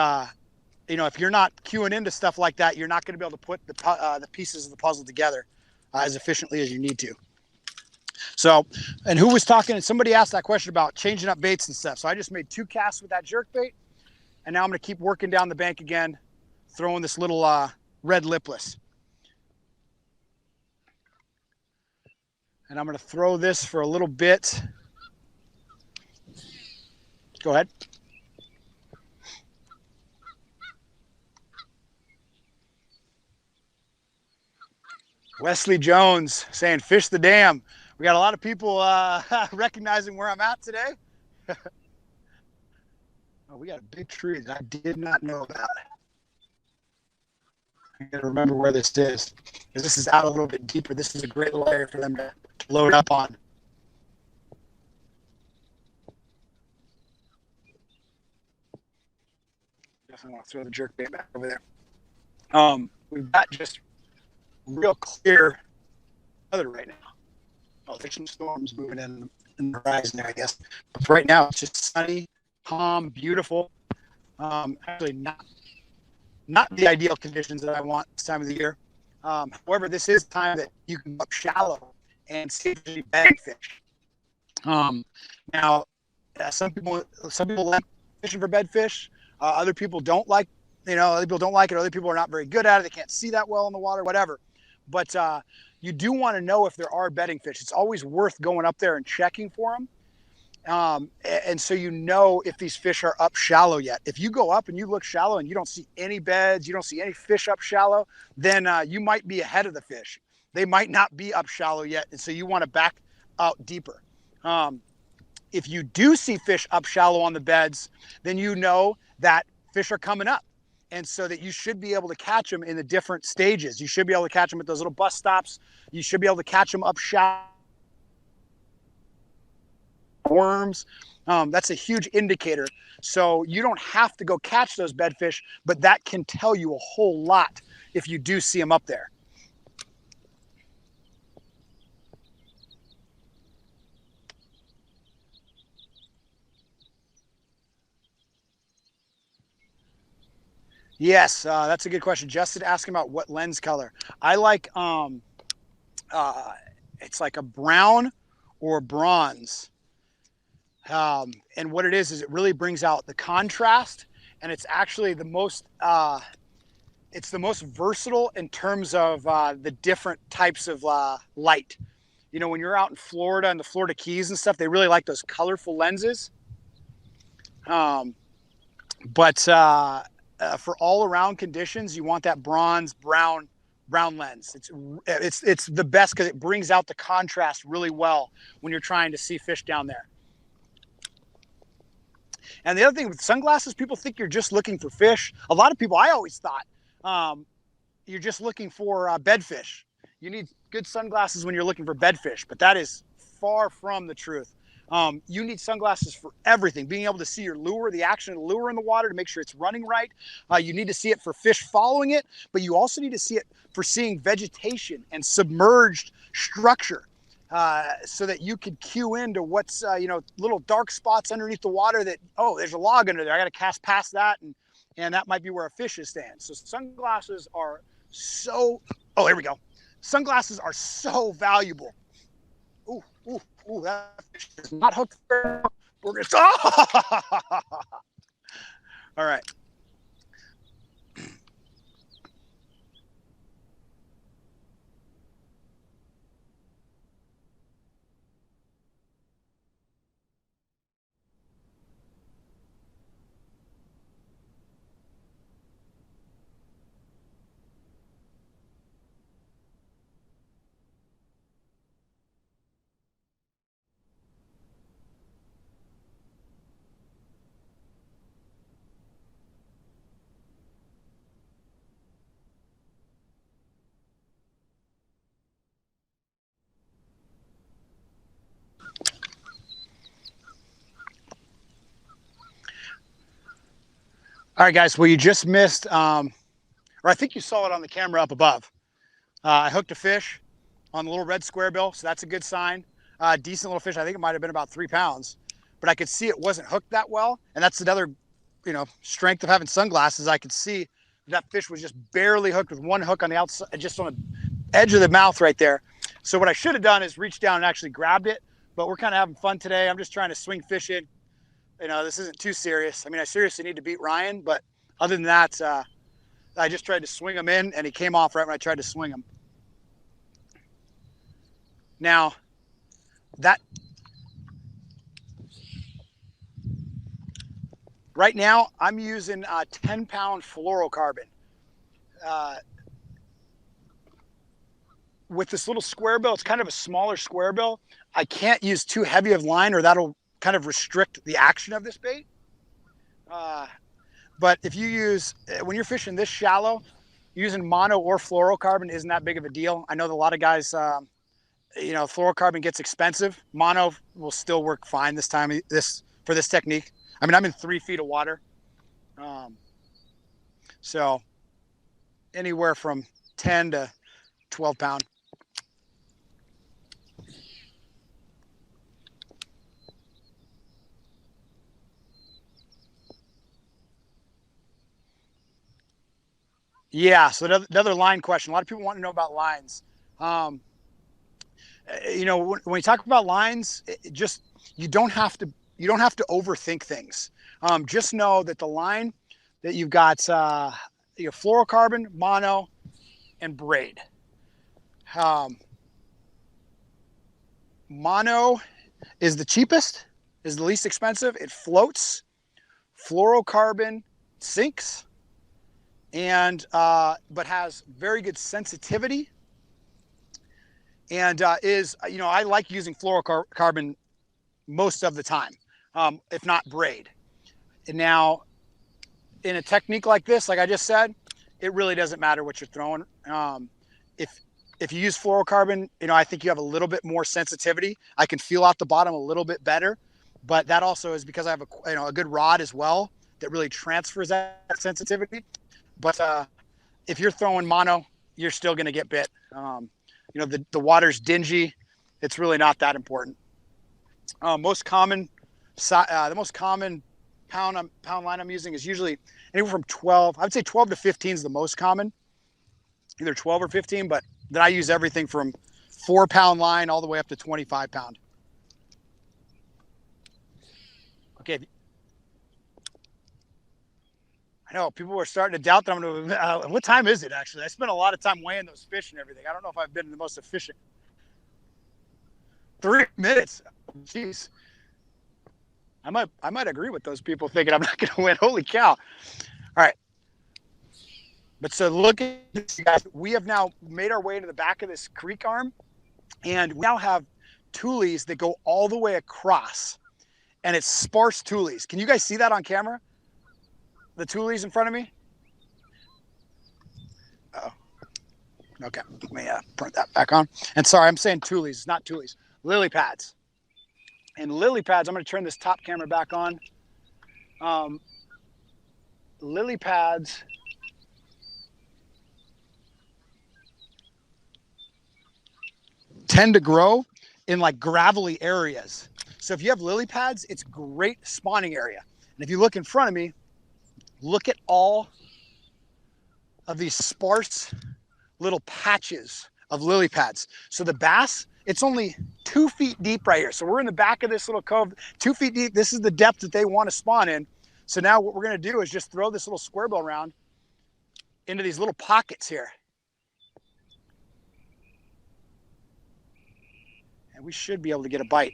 if you're not cueing into stuff like that, you're not going to be able to put the pieces of the puzzle together as efficiently as you need to. So, and who was talking? Somebody asked that question about changing up baits and stuff. So I just made 2 casts with that jerk bait, and now I'm going to keep working down the bank again, throwing this little red lipless. And I'm going to throw this for a little bit. Go ahead. Wesley Jones saying, fish the dam. We got a lot of people recognizing where I'm at today. Oh, we got a big tree that I did not know about. I got to remember where this is, because this is out a little bit deeper. This is a great little area for them to load up on. Definitely want to throw the jerkbait back over there. We've got just real clear weather right now. Oh, there's some storms moving in the horizon there, I guess. But right now, it's just sunny, calm, beautiful. Actually, not the ideal conditions that I want this time of the year. However, this is time that you can go up shallow and see if there's any bedding fish. Now, some people like fishing for bedfish. Other people don't like, other people don't like it. Other people are not very good at it. They can't see that well in the water, whatever. But you do want to know if there are bedding fish. It's always worth going up there and checking for them. And so if these fish are up shallow yet. If you go up and you look shallow and you don't see any beds, you don't see any fish up shallow, then you might be ahead of the fish. They might not be up shallow yet, and so you want to back out deeper. If you do see fish up shallow on the beds, then you know that fish are coming up. And so that you should be able to catch them in the different stages. You should be able to catch them at those little bus stops. You should be able to catch them up shallow. Worms. That's a huge indicator. So you don't have to go catch those bedfish, but that can tell you a whole lot if you do see them up there. Yes, that's a good question. Justin asking about what lens color. I like, it's like a brown or bronze. And what it is it really brings out the contrast, and it's actually the most versatile in terms of the different types of light. When you're out in Florida and the Florida Keys and stuff, they really like those colorful lenses. But for all around conditions, you want that bronze brown lens. It's the best because it brings out the contrast really well when you're trying to see fish down there. And the other thing with sunglasses, people think you're just looking for fish. A lot of people, I always thought, you're just looking for bedfish. You need good sunglasses when you're looking for bedfish, but that is far from the truth. You need sunglasses for everything. Being able to see your lure, the action of the lure in the water to make sure it's running right. You need to see it for fish following it, but you also need to see it for seeing vegetation and submerged structure. So that you could cue into what's little dark spots underneath the water that, oh, there's a log under there, I got to cast past that, and that might be where a fish is staying. So sunglasses are so, oh, here we go, sunglasses are so valuable. Ooh, ooh, ooh, that fish is not hooked. We're gonna, oh! All right. All right, guys. Well, you just missed, or I think you saw it on the camera up above. I hooked a fish on the little red square bill, so that's a good sign. Decent little fish. I think it might have been about 3 pounds, but I could see it wasn't hooked that well, and that's another, strength of having sunglasses. I could see that fish was just barely hooked with one hook on the outside, just on the edge of the mouth right there. So what I should have done is reach down and actually grabbed it. But we're kind of having fun today. I'm just trying to swing fish in. This isn't too serious. I mean, I seriously need to beat Ryan, but other than that, I just tried to swing him in, and he came off right when I tried to swing him. Now, right now, I'm using 10-pound fluorocarbon. With this little square bill, it's kind of a smaller square bill. I can't use too heavy of line, or that'll kind of restrict the action of this bait. But if you use, when you're fishing this shallow, using mono or fluorocarbon isn't that big of a deal. I know that a lot of guys, fluorocarbon gets expensive. Mono will still work fine for this technique. I mean, I'm in 3 feet of water. So anywhere from 10 to 12 pound. Yeah, so another line question. A lot of people want to know about lines. When you talk about lines, you don't have to overthink things. Just know that the line that you've got, fluorocarbon, mono, and braid. Mono is the cheapest, is the least expensive. It floats. Fluorocarbon sinks, and but has very good sensitivity, and I like using fluorocarbon most of the time, if not braid. And now, in a technique like this, like I just said, it really doesn't matter what you're throwing. If you use fluorocarbon, I think you have a little bit more sensitivity. I can feel out the bottom a little bit better, but that also is because I have a good rod as well that really transfers that sensitivity. But if you're throwing mono, you're still going to get bit. The water's dingy. It's really not that important. The most common pound line I'm using is usually anywhere from 12. I would say 12 to 15 is the most common, either 12 or 15. But then I use everything from 4-pound line all the way up to 25 pound. Okay. I know people are starting to doubt that I'm going to. What time is it, actually? I spent a lot of time weighing those fish and everything. I don't know if I've been the most efficient. 3 minutes. Jeez. I might agree with those people thinking I'm not going to win. Holy cow. All right. But so look at this, guys. We have now made our way to the back of this creek arm, and we now have tules that go all the way across, and it's sparse tules. Can you guys see that on camera? The tules in front of me? Oh, okay. Let me put that back on. And sorry, I'm saying tules, not tules. Lily pads. And lily pads, I'm going to turn this top camera back on. Lily pads tend to grow in like gravelly areas. So if you have lily pads, it's great spawning area. And if you look in front of me, look at all of these sparse little patches of lily pads. So the bass, it's only 2 feet deep right here. So we're in the back of this little cove, 2 feet deep. This is the depth that they want to spawn in. So now what we're going to do is just throw this little square bill around into these little pockets here. And we should be able to get a bite.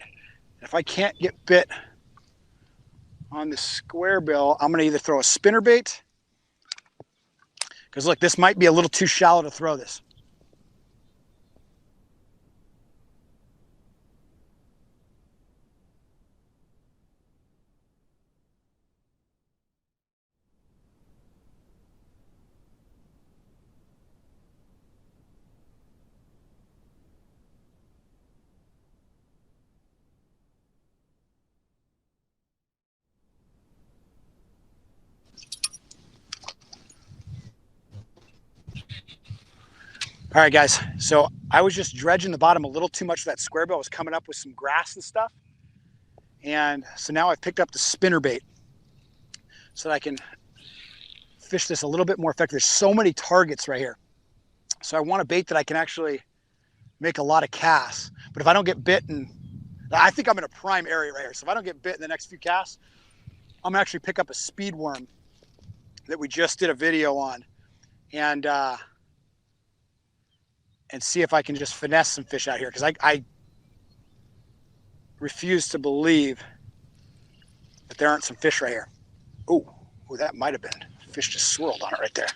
If I can't get bit on the square bill, I'm going to either throw a spinner bait, because look, this might be a little too shallow to throw this. All right, guys. So I was just dredging the bottom a little too much for that square bill. I was coming up with some grass and stuff. And so now I've picked up the spinner bait so that I can fish this a little bit more effectively. There's so many targets right here. So I want a bait that I can actually make a lot of casts. But if I don't get bit, and I think I'm in a prime area right here. So if I don't get bit in the next few casts, I'm gonna actually pick up a speed worm that we just did a video on, and see if I can just finesse some fish out here, because I refuse to believe that there aren't some fish right here. Oh, that might have been. Fish just swirled on it right there.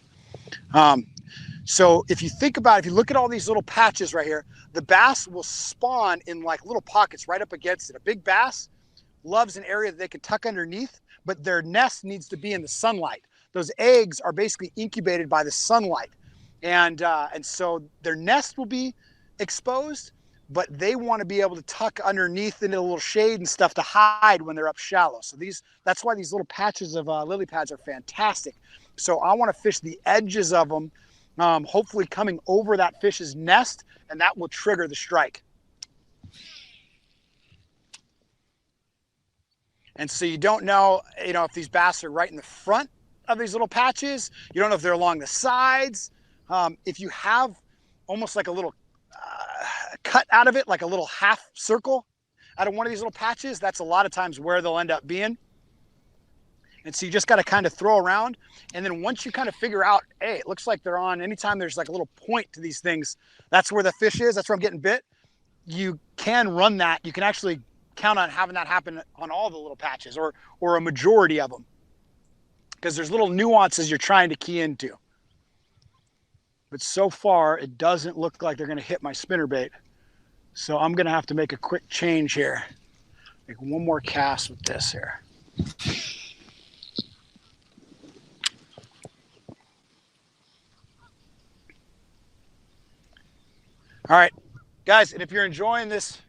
So if you think about it, if you look at all these little patches right here, the bass will spawn in like little pockets right up against it. A big bass loves an area that they can tuck underneath, but their nest needs to be in the sunlight. Those eggs are basically incubated by the sunlight. And so their nest will be exposed, but they want to be able to tuck underneath into a little shade and stuff to hide when they're up shallow. So that's why these little patches of lily pads are fantastic. So I want to fish the edges of them, hopefully coming over that fish's nest, and that will trigger the strike. And so you don't know, if these bass are right in the front of these little patches. You don't know if they're along the sides. If you have almost like a little cut out of it, like a little half circle out of one of these little patches, that's a lot of times where they'll end up being. And so you just got to kind of throw around. And then once you kind of figure out, hey, it looks like they're on, anytime there's like a little point to these things, that's where the fish is, that's where I'm getting bit. You can run that. You can actually count on having that happen on all the little patches, or a majority of them, because there's little nuances you're trying to key into. But so far, it doesn't look like they're going to hit my spinnerbait. So I'm going to have to make a quick change here. Make one more cast with this here. All right, guys, and if you're enjoying this,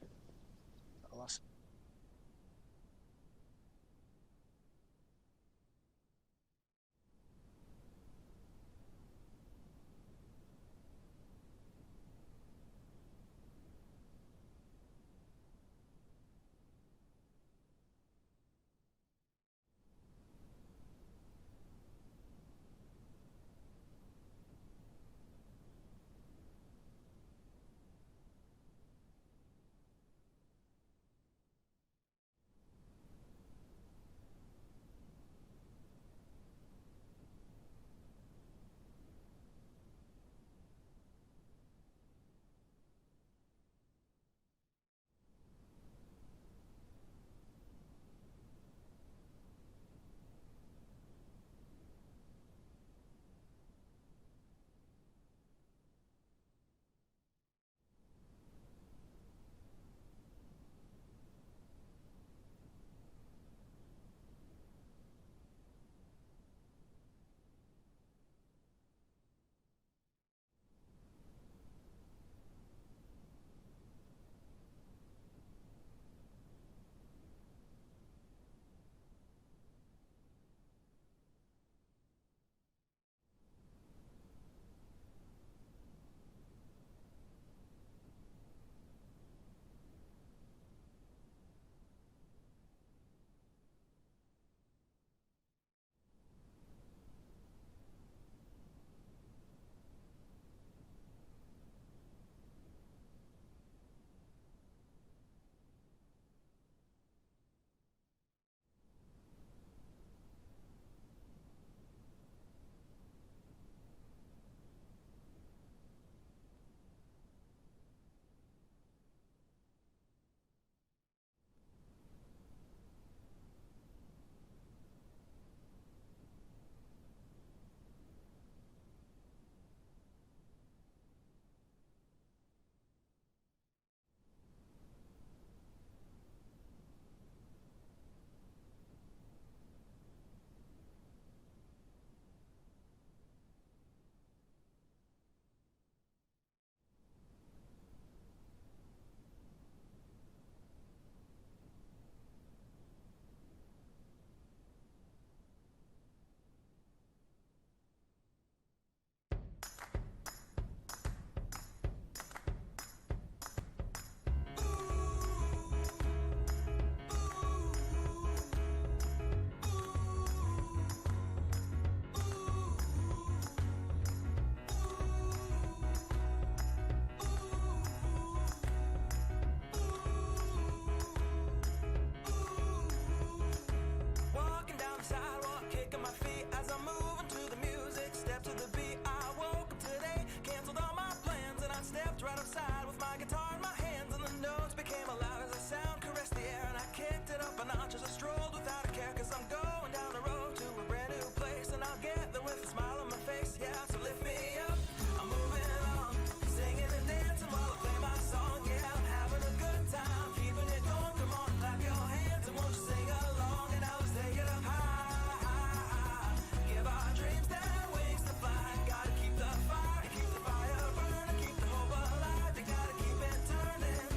watch as I strolled without a care, cause I'm going down the road to a brand new place, and I'll get there with a smile on my face. Yeah, so lift me up, I'm moving on, singing and dancing while I play my song. Yeah, I'm having a good time, keeping it going. Come on, clap your hands and won't you sing along, and now let's take it up high, high, high. Give our dreams their wings to fly. Gotta keep the fire, keep the fire burning, keep the hope alive. You gotta keep it turning.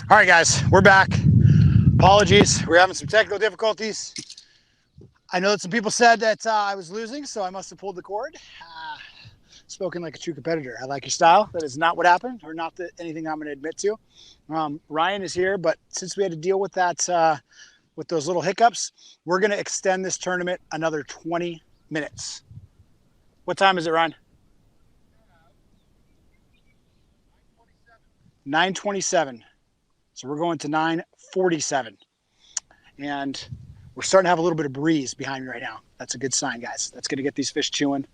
All right, guys, we're back. Apologies, we're having some technical difficulties. I know that some people said that I was losing, so I must have pulled the cord. Spoken like a true competitor. I like your style. That is not what happened, or not anything I'm going to admit to. Ryan is here, but since we had to deal with that, with those little hiccups, we're going to extend this tournament another 20 minutes. What time is it, Ryan? 9:27. So we're going to 9:47. And we're starting to have a little bit of breeze behind me right now. That's a good sign, guys. That's going to get these fish chewing.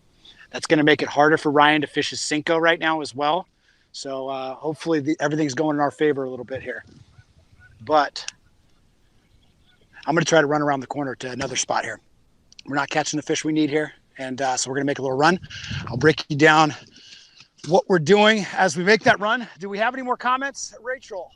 That's going to make it harder for Ryan to fish his Cinco right now as well. So hopefully everything's going in our favor a little bit here. But I'm going to try to run around the corner to another spot here. We're not catching the fish we need here. And so we're going to make a little run. I'll break you down what we're doing as we make that run. Do we have any more comments, Rachel?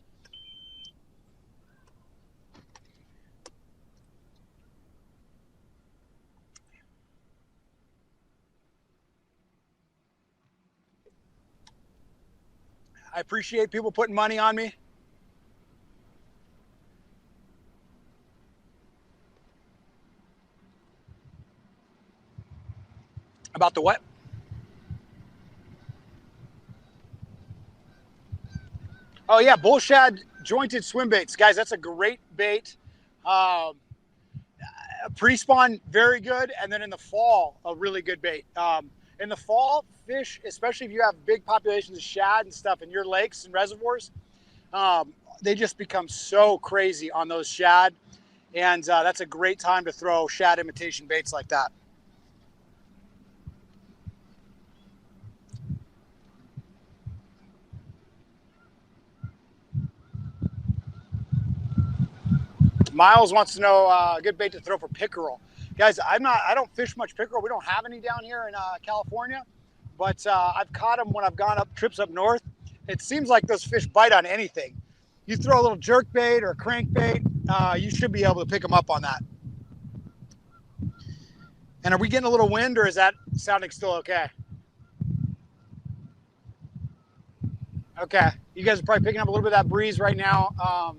I appreciate people putting money on me. About the what? Oh yeah, bull shad jointed swim baits. Guys, that's a great bait. Pre-spawn, very good. And then in the fall, a really good bait. In the fall, fish, especially if you have big populations of shad and stuff in your lakes and reservoirs, they just become so crazy on those shad. And that's a great time to throw shad imitation baits like that. Miles wants to know a good bait to throw for pickerel. Guys, I don't fish much pickerel. We don't have any down here in California, but I've caught them when I've gone up trips up north. It seems like those fish bite on anything. You throw a little jerk bait or crank bait, you should be able to pick them up on that. And are we getting a little wind, or is that sounding still okay? Okay, you guys are probably picking up a little bit of that breeze right now.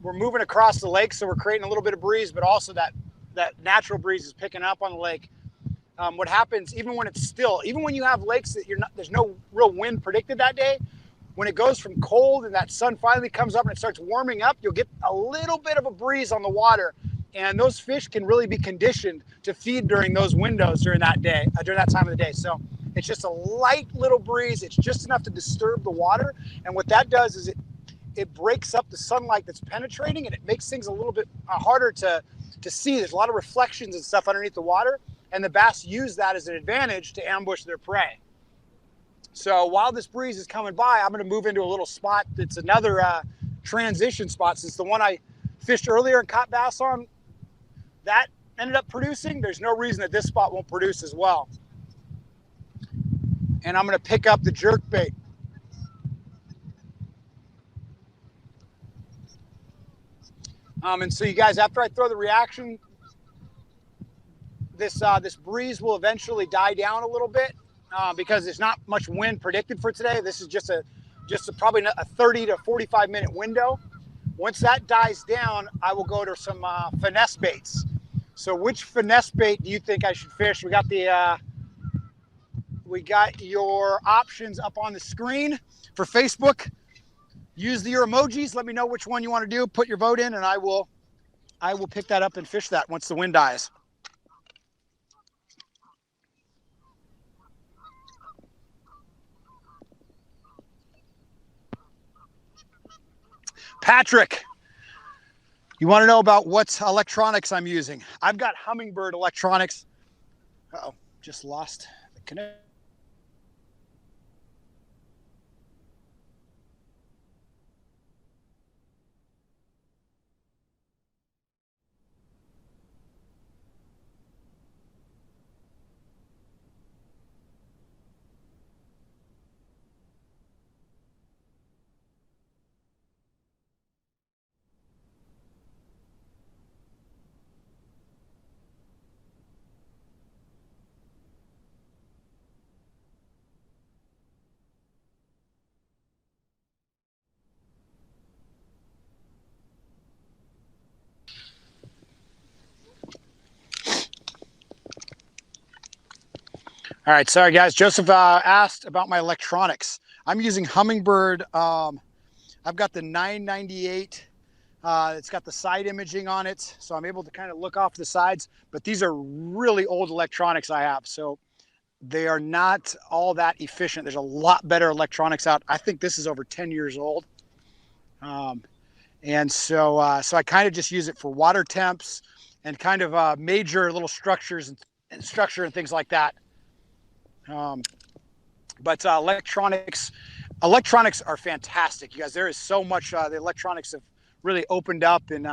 We're moving across the lake, so we're creating a little bit of breeze, but also that natural breeze is picking up on the lake. What happens, even when it's still, even when you have lakes that there's no real wind predicted that day, when it goes from cold and that sun finally comes up and it starts warming up, you'll get a little bit of a breeze on the water, and those fish can really be conditioned to feed during those windows during that day, during that time of the day. So it's just a light little breeze. It's just enough to disturb the water, and what that does is it breaks up the sunlight that's penetrating, and it makes things a little bit harder to see. There's a lot of reflections and stuff underneath the water, and the bass use that as an advantage to ambush their prey. So while this breeze is coming by, I'm going to move into a little spot that's another transition spot. Since the one I fished earlier and caught bass on, that ended up producing, there's no reason that this spot won't produce as well. And I'm going to pick up the jerk bait. And so you guys, after I throw the reaction, this breeze will eventually die down a little bit because there's not much wind predicted for today. This is just probably a 30 to 45 minute window. Once that dies down, I will go to some finesse baits. So which finesse bait do you think I should fish? We got your options up on the screen for Facebook. Use your emojis. Let me know which one you want to do. Put your vote in, and I will pick that up and fish that once the wind dies. Patrick, you want to know about what electronics I'm using? I've got Humminbird electronics. Uh-oh, just lost the connection. All right, sorry guys. Joseph asked about my electronics. I'm using Humminbird. I've got the 998. It's got the side imaging on it, so I'm able to kind of look off the sides. But these are really old electronics I have, so they are not all that efficient. There's a lot better electronics out. I think this is over 10 years old. And so I kind of just use it for water temps and kind of major little structures and structure and things like that. But electronics are fantastic, you guys. There is so much. The electronics have really opened up, and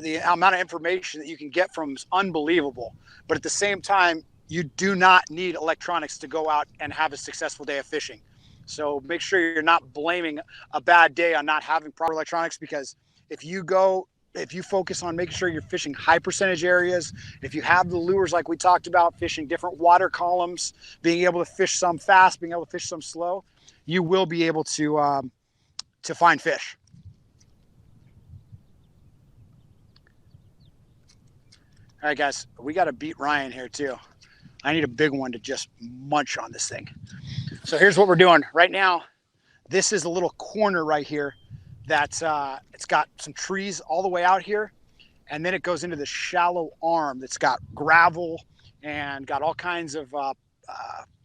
the amount of information that you can get from is unbelievable. But at the same time, you do not need electronics to go out and have a successful day of fishing. So make sure you're not blaming a bad day on not having proper electronics, because if you focus on making sure you're fishing high percentage areas, if you have the lures like we talked about, fishing different water columns, being able to fish some fast, being able to fish some slow, you will be able to find fish. All right, guys, we got to beat Ryan here too. I need a big one to just munch on this thing. So here's what we're doing right now. This is a little corner right here that it's got some trees all the way out here, and then it goes into the shallow arm that's got gravel and got all kinds of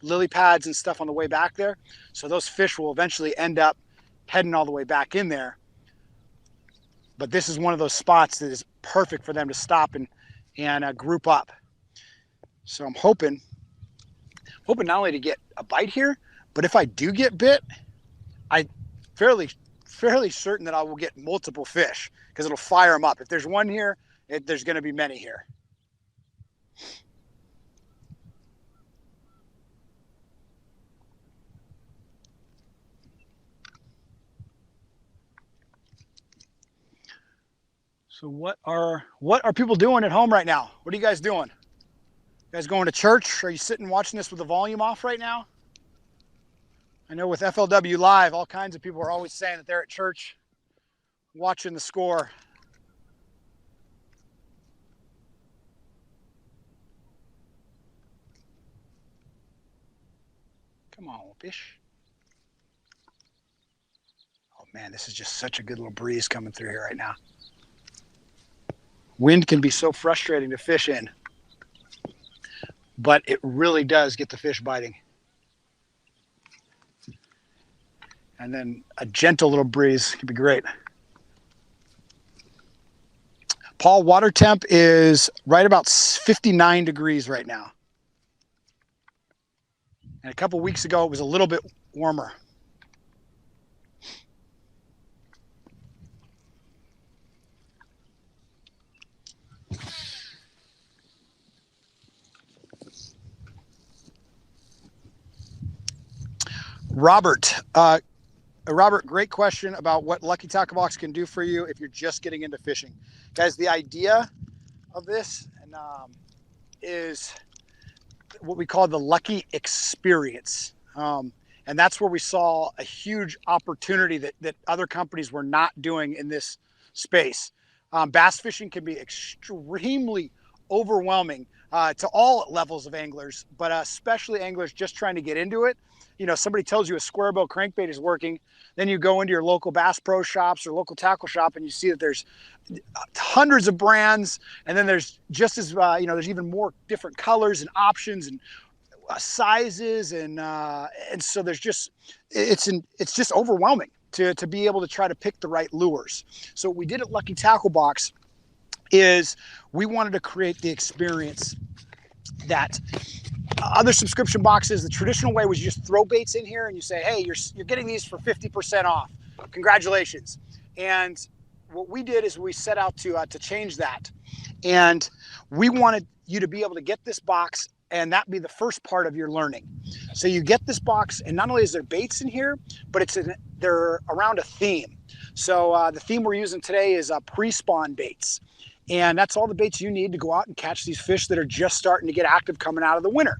lily pads and stuff on the way back there. So those fish will eventually end up heading all the way back in there. But this is one of those spots that is perfect for them to stop and group up. So I'm hoping not only to get a bite here, but if I do get bit, I'm fairly certain that I will get multiple fish, because it'll fire them up. If there's one here, there's going to be many here. So what are people doing at home right now? What are you guys doing? You guys going to church? Are you sitting watching this with the volume off right now? I know with FLW Live, all kinds of people are always saying that they're at church watching the score. Come on, fish. Oh man, this is just such a good little breeze coming through here right now. Wind can be so frustrating to fish in, but it really does get the fish biting. And then a gentle little breeze can be great. Paul, water temp is right about 59 degrees right now. And a couple weeks ago, it was a little bit warmer. Robert, great question about what Lucky Tackle Box can do for you if you're just getting into fishing. Guys, the idea of this is what we call the Lucky Experience. And that's where we saw a huge opportunity that other companies were not doing in this space. Bass fishing can be extremely overwhelming to all levels of anglers, but especially anglers just trying to get into it. You know, somebody tells you a square bill crankbait is working, then you go into your local Bass Pro shops or local tackle shop and you see that there's hundreds of brands, and then there's just as there's even more different colors and options and sizes, and so there's just it's just overwhelming to be able to try to pick the right lures. So what we did at Lucky Tackle Box is we wanted to create the experience that other subscription boxes, the traditional way was you just throw baits in here and you say, hey, you're getting these for 50% off. Congratulations. And what we did is we set out to change that. And we wanted you to be able to get this box and that be the first part of your learning. So you get this box, and not only is there baits in here, but they're around a theme. So the theme we're using today is pre-spawn baits. And that's all the baits you need to go out and catch these fish that are just starting to get active coming out of the winter.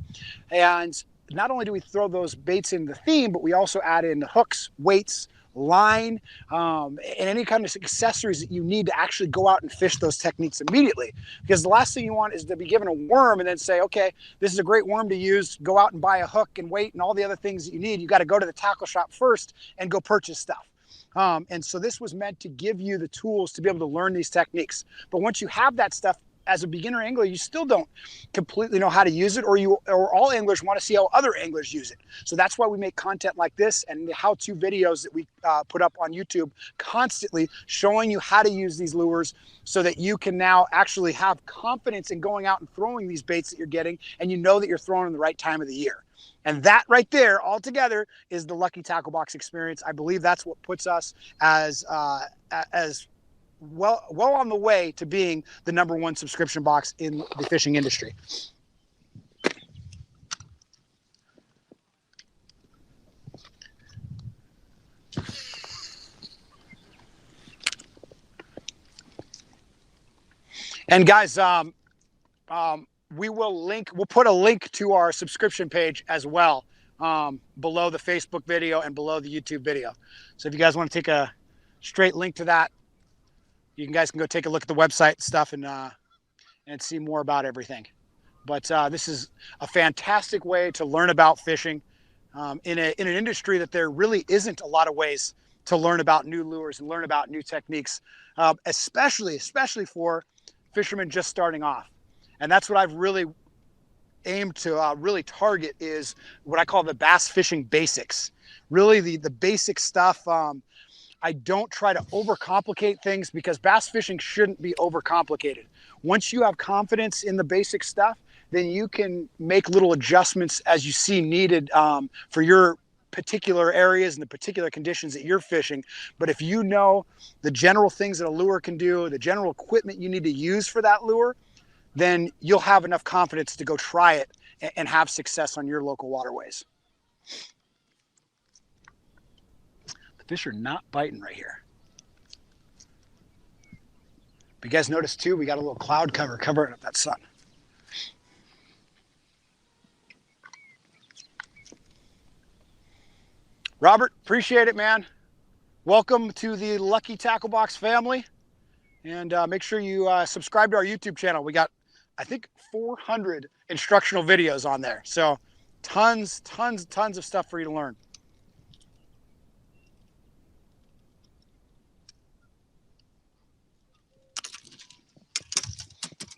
And not only do we throw those baits in the theme, but we also add in the hooks, weights, line, and any kind of accessories that you need to actually go out and fish those techniques immediately. Because the last thing you want is to be given a worm and then say, okay, this is a great worm to use, go out and buy a hook and weight and all the other things that you need. You got to go to the tackle shop first and go purchase stuff. And so this was meant to give you the tools to be able to learn these techniques. But once you have that stuff, as a beginner angler, you still don't completely know how to use it, or all anglers want to see how other anglers use it. So that's why we make content like this and the how-to videos that we put up on YouTube constantly, showing you how to use these lures so that you can now actually have confidence in going out and throwing these baits that you're getting, and you know that you're throwing them the right time of the year. And that right there all together is the Lucky Tackle Box experience. I believe that's what puts us as well on the way to being the #1 subscription box in the fishing industry. And guys, we'll put a link to our subscription page as well, below the Facebook video and below the YouTube video. So if you guys want to take a straight link to that, you guys can go take a look at the website and stuff and see more about everything. But this is a fantastic way to learn about fishing in an industry that there really isn't a lot of ways to learn about new lures and learn about new techniques, especially for fishermen just starting off. And that's what I've really aimed to really target, is what I call the bass fishing basics. Really the basic stuff. I don't try to overcomplicate things, because bass fishing shouldn't be overcomplicated. Once you have confidence in the basic stuff, then you can make little adjustments as you see needed for your particular areas and the particular conditions that you're fishing. But if you know the general things that a lure can do, the general equipment you need to use for that lure, then you'll have enough confidence to go try it and have success on your local waterways. The fish are not biting right here. But you guys notice too, we got a little cloud cover covering up that sun. Robert, appreciate it, man. Welcome to the Lucky Tackle Box family. And make sure you subscribe to our YouTube channel. We got, I think, 400 instructional videos on there. So tons of stuff for you to learn.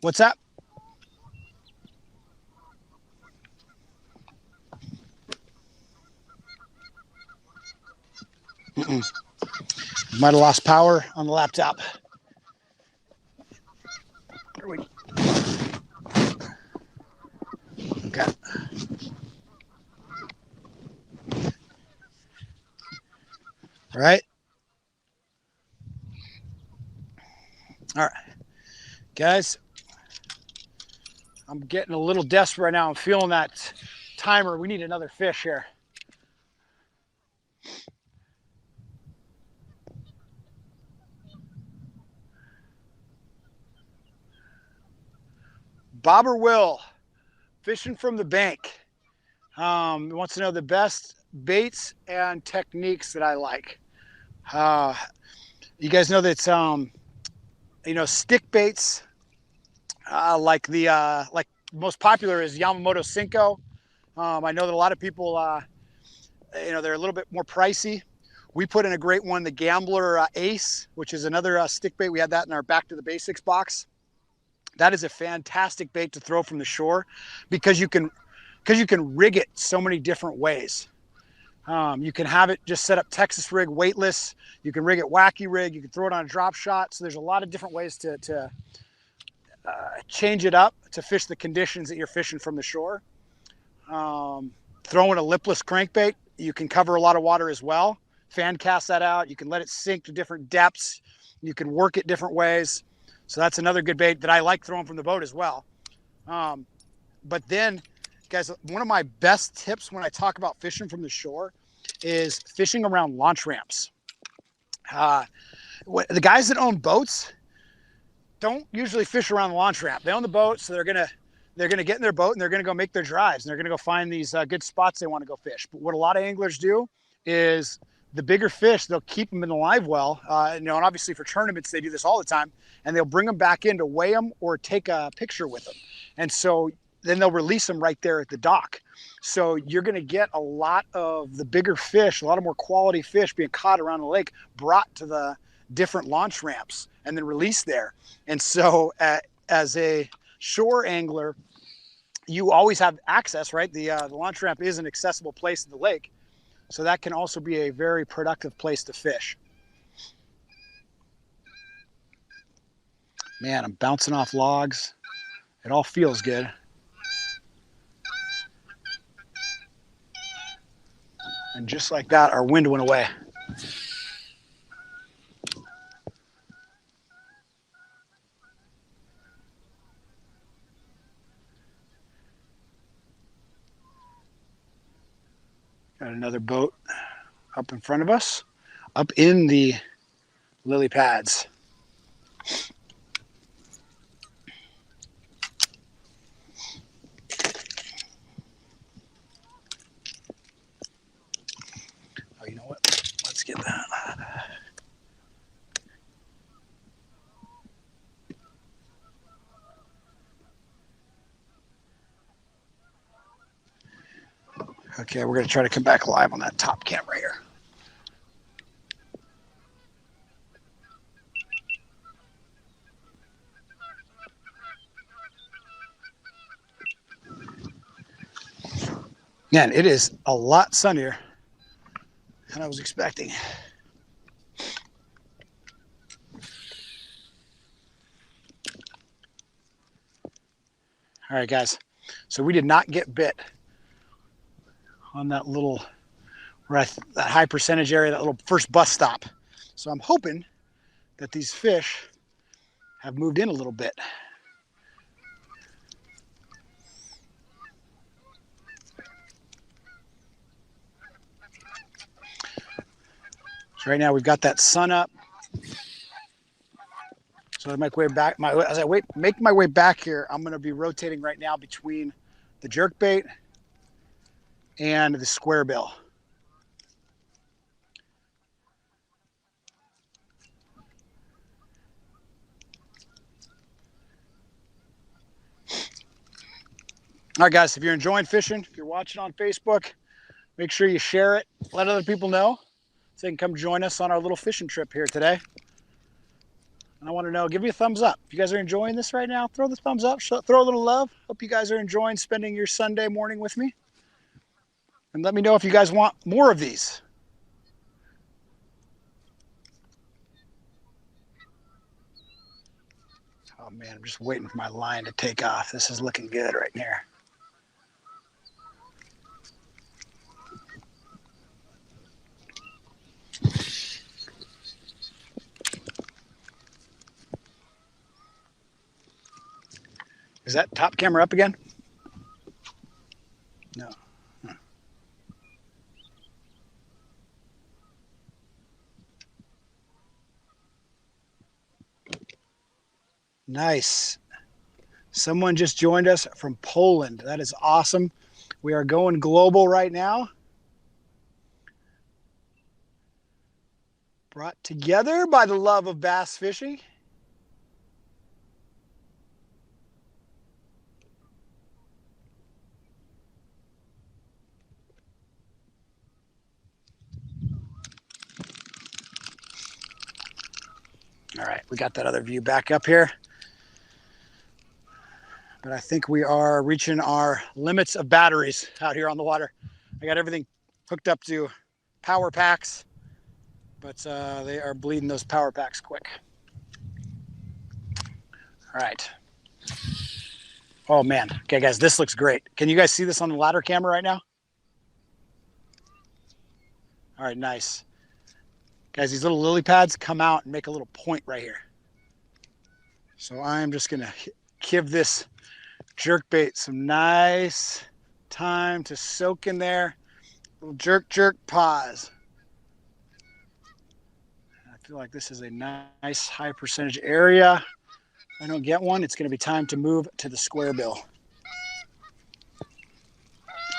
What's that? Might have lost power on the laptop. There we go. Okay. All right. All right. Guys, I'm getting a little desperate right now. I'm feeling that timer. We need another fish here. Bobber Will, fishing from the bank. Wants to know the best baits and techniques that I like. You guys know that stick baits, like most popular is Yamamoto Cinco. I know that a lot of people, they're a little bit more pricey. We put in a great one, the Gambler Ace, which is another stick bait. We had that in our Back to the Basics box. That is a fantastic bait to throw from the shore, because you can rig it so many different ways. You can have it just set up Texas rig, weightless. You can rig it wacky rig. You can throw it on a drop shot. So there's a lot of different ways to change it up to fish the conditions that you're fishing from the shore. Throwing a lipless crankbait, you can cover a lot of water as well. Fan cast that out. You can let it sink to different depths. You can work it different ways. So that's another good bait that I like throwing from the boat as well. But then, guys, one of my best tips when I talk about fishing from the shore is fishing around launch ramps. The guys that own boats don't usually fish around the launch ramp. They own the boat, so they're gonna get in their boat and they're gonna go make their drives and they're gonna go find these good spots they want to go fish. But what a lot of anglers do is the bigger fish, they'll keep them in the live well, and obviously for tournaments, they do this all the time, and they'll bring them back in to weigh them or take a picture with them. And so then they'll release them right there at the dock. So you're going to get a lot of the bigger fish, a lot of more quality fish being caught around the lake, brought to the different launch ramps and then released there. And so as a shore angler, you always have access, right? The launch ramp is an accessible place in the lake. So that can also be a very productive place to fish. Man, I'm bouncing off logs. It all feels good. And just like that, our wind went away. Got another boat up in front of us, up in the lily pads. Oh, you know what? Let's get that. Okay, we're going to try to come back live on that top camera here. Man, it is a lot sunnier than I was expecting. All right, guys. So we did not get bit on that little, that high percentage area, that little first bus stop. So I'm hoping that these fish have moved in a little bit. So right now we've got that sun up. So I make way back. As I make my way back here, I'm going to be rotating right now between the jerkbait and the square bill. All right, guys, if you're enjoying fishing, if you're watching on Facebook, make sure you share it. Let other people know so they can come join us on our little fishing trip here today. And I want to know, give me a thumbs up. If you guys are enjoying this right now, throw the thumbs up, throw a little love. Hope you guys are enjoying spending your Sunday morning with me. And let me know if you guys want more of these. Oh man, I'm just waiting for my line to take off. This is looking good right here. Is that top camera up again? No. Nice. Someone just joined us from Poland. That is awesome. We are going global right now. Brought together by the love of bass fishing. All right, we got that other view back up here. But I think we are reaching our limits of batteries out here on the water. I got everything hooked up to power packs, but they are bleeding those power packs quick. All right. Oh man. Okay, guys, this looks great. Can you guys see this on the ladder camera right now? All right, nice. Guys, these little lily pads come out and make a little point right here. So I'm just gonna give this jerkbait some nice time to soak in there. Little jerk, jerk, pause. I feel like this is a nice high percentage area. If I don't get one, it's gonna be time to move to the square bill.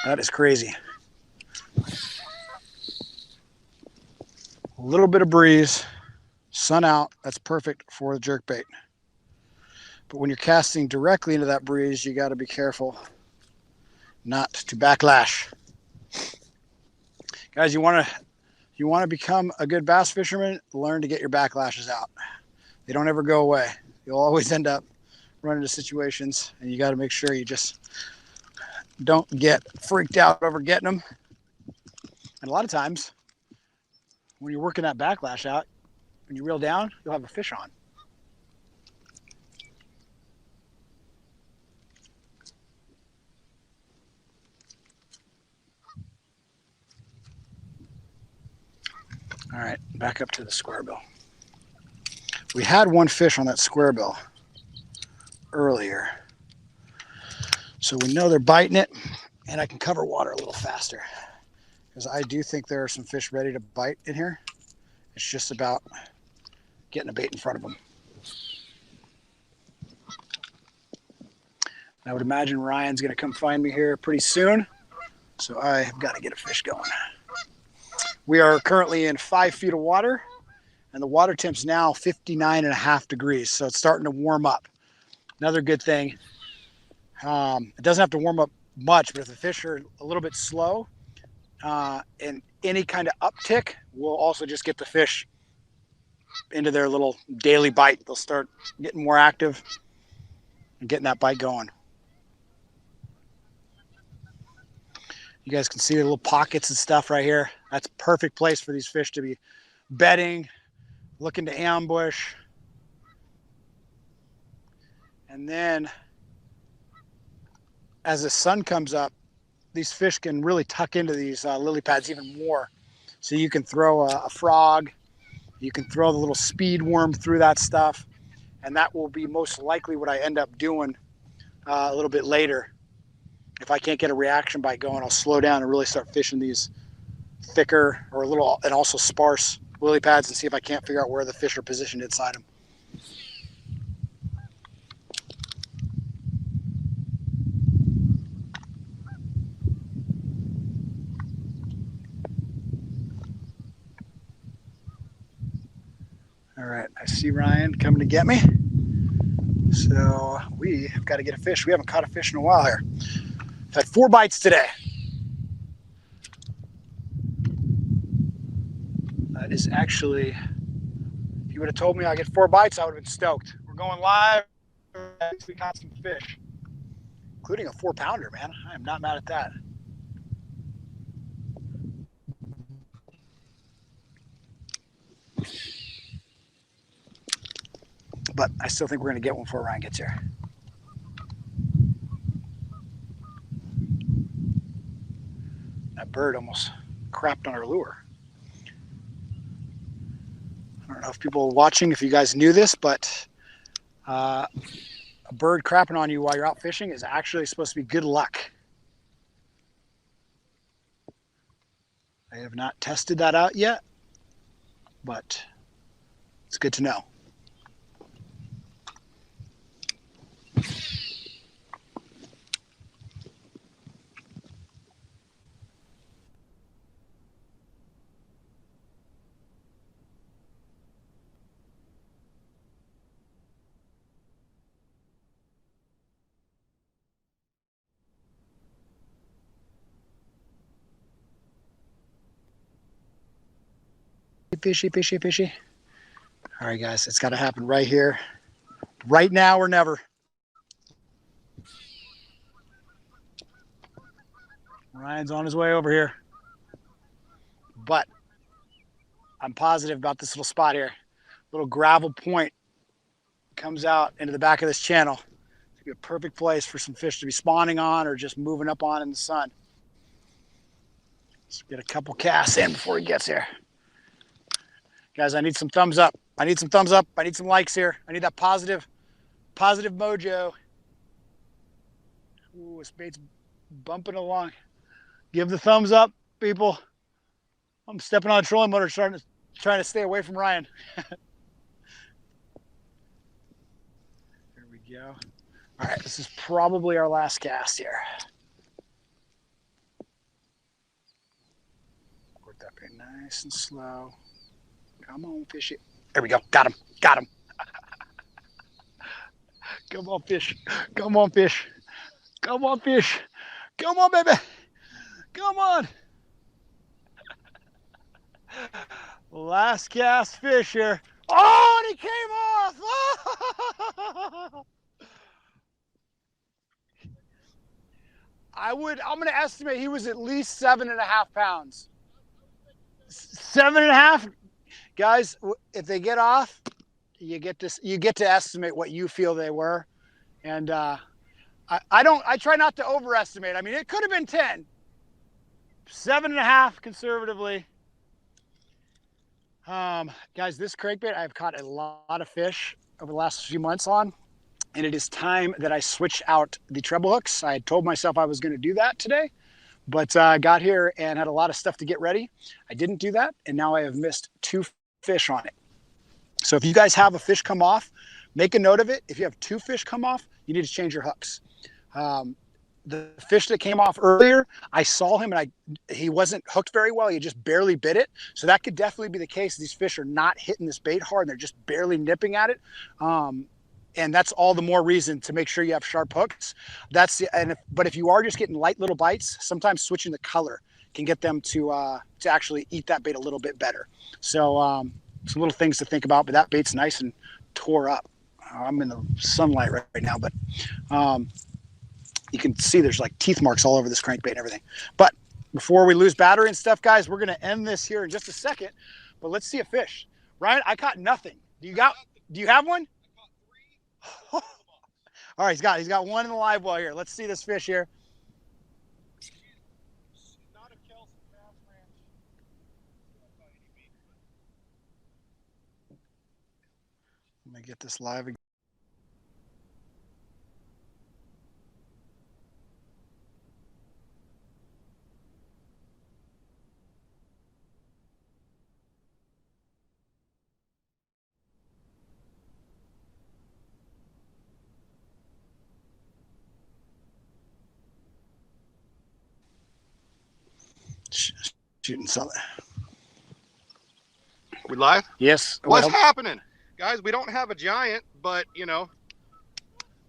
That is crazy. little bit of breeze, sun out, that's perfect for the jerkbait. But when you're casting directly into that breeze, you got to be careful not to backlash. Guys, you want to become a good bass fisherman, learn to get your backlashes out. They don't ever go away. You'll always end up running into situations, and you got to make sure you just don't get freaked out over getting them. And a lot of times, when you're working that backlash out, when you reel down, you'll have a fish on. All right, back up to the square bill. We had one fish on that square bill earlier, so we know they're biting it, and I can cover water a little faster because I do think there are some fish ready to bite in here. It's just about getting a bait in front of them. I would imagine Ryan's going to come find me here pretty soon, so I have got to get a fish going. We are currently in 5 feet of water, and the water temp's now 59.5 degrees, so it's starting to warm up. Another good thing, it doesn't have to warm up much, but if the fish are a little bit slow, and any kind of uptick will also just get the fish into their little daily bite. They'll start getting more active and getting that bite going. You guys can see the little pockets and stuff right here. That's a perfect place for these fish to be bedding, looking to ambush. And then as the sun comes up, these fish can really tuck into these lily pads even more. So you can throw a frog, you can throw the little speed worm through that stuff, and that will be most likely what I end up doing a little bit later. If I can't get a reaction bite going, I'll slow down and really start fishing these thicker or a little and also sparse lily pads and see if I can't figure out where the fish are positioned inside them. All right, I see Ryan coming to get me. So we have got to get a fish. We haven't caught a fish in a while here. I've had 4 bites today. That is actually, if you would have told me I get 4 bites, I would have been stoked. We're going live. We caught some fish, including a 4-pounder, man. I am not mad at that. But I still think we're going to get one before Ryan gets here. That bird almost crapped on our lure. I don't know if people are watching, if you guys knew this, but a bird crapping on you while you're out fishing is actually supposed to be good luck. I have not tested that out yet, but it's good to know. Fishy, fishy, fishy. All right, guys, it's got to happen right here, right now or never. Ryan's on his way over here, but I'm positive about this little spot here. Little gravel point comes out into the back of this channel. It's gonna be a perfect place for some fish to be spawning on or just moving up on in the sun. Let's get a couple casts in before he gets here. Guys, I need some thumbs up. I need some thumbs up. I need some likes here. I need that positive mojo. Ooh, this bait's bumping along. Give the thumbs up, people. I'm stepping on a trolling motor, trying to stay away from Ryan. There we go. All right, this is probably our last cast here. Work that bait nice and slow. Come on, fish it. There we go. Got him. Got him. Come on, fish. Come on, fish. Come on, fish. Come on, baby. Come on. Last cast fish here. Oh, and he came off. I'm going to estimate he was at least 7.5 pounds. 7.5? Guys, if they get off, you get to estimate what you feel they were. And I try not to overestimate. I mean, it could have been 10. 7.5 conservatively. Guys, this crankbait I've caught a lot of fish over the last few months on, and it is time that I switch out the treble hooks. I had told myself I was going to do that today, but I got here and had a lot of stuff to get ready. I didn't do that, and now I have missed 2 fish on it. So if you guys have a fish come off, make a note of it. If you have 2 fish come off, you need to change your hooks. The fish that came off earlier, I saw him and he wasn't hooked very well. He just barely bit it. So that could definitely be the case. These fish are not hitting this bait hard. They're just barely nipping at it. And that's all the more reason to make sure you have sharp hooks. But if you are just getting light little bites, sometimes switching the color can get them to actually eat that bait a little bit better. So some little things to think about, but that bait's nice and tore up. I'm in the sunlight right now, but you can see there's like teeth marks all over this crankbait and everything. But before we lose battery and stuff, guys, we're going to end this here in just a second. But let's see a fish. Ryan, I caught nothing. Do you have one? I caught 3. All right, he's got one in the live well here. Let's see this fish here. She's not a Kelsey Bass Ranch. Let me get this live again. Shooting something. Are we live? Yes. What's happening? Guys, we don't have a giant, but, you know,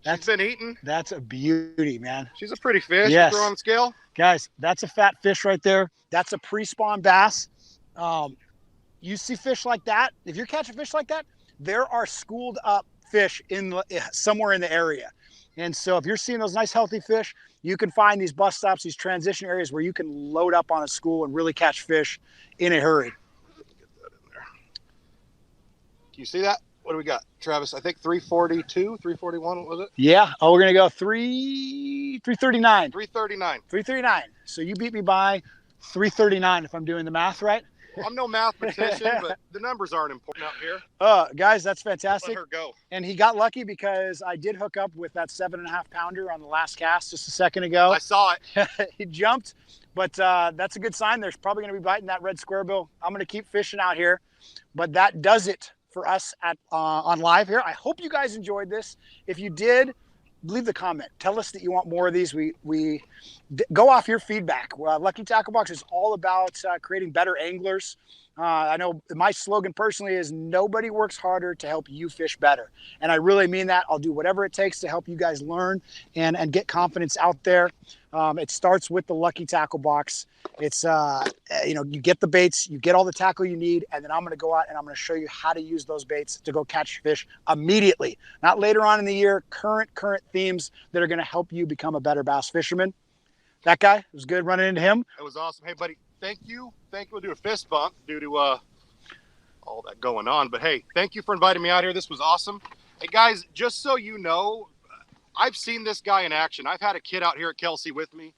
she's been eating. That's a beauty, man. She's a pretty fish. Yes. Throw on the scale. Guys, that's a fat fish right there. That's a pre-spawn bass. You see fish like that, if you're catching fish like that, there are schooled up fish somewhere in the area. And so if you're seeing those nice healthy fish, you can find these bus stops, these transition areas where you can load up on a school and really catch fish in a hurry. Get that in there. Can you see that? What do we got, Travis? I think 342, 341, what was it? Yeah. Oh, we're going to go 339. 339. 339. So you beat me by 339 if I'm doing the math right. I'm no mathematician, but the numbers aren't important out here. Guys, that's fantastic. Let her go. And he got lucky because I did hook up with that 7.5 pounder on the last cast just a second ago. I saw it. He jumped, but that's a good sign. There's probably going to be biting that red square bill. I'm going to keep fishing out here, but that does it for us on live here. I hope you guys enjoyed this. If you did, leave the comment. Tell us that you want more of these. We go off your feedback. Lucky Tackle Box is all about creating better anglers. I know my slogan personally is nobody works harder to help you fish better. And I really mean that. I'll do whatever it takes to help you guys learn and get confidence out there. It starts with the Lucky Tackle Box. It's, you get the baits, you get all the tackle you need, and then I'm going to go out and I'm going to show you how to use those baits to go catch fish immediately. Not later on in the year, current themes that are going to help you become a better bass fisherman. That guy, it was good running into him. It was awesome. Hey, buddy, thank you. We'll do a fist bump due to all that going on. But, hey, thank you for inviting me out here. This was awesome. Hey, guys, just so you know, I've seen this guy in action. I've had a kid out here at Kelsey with me.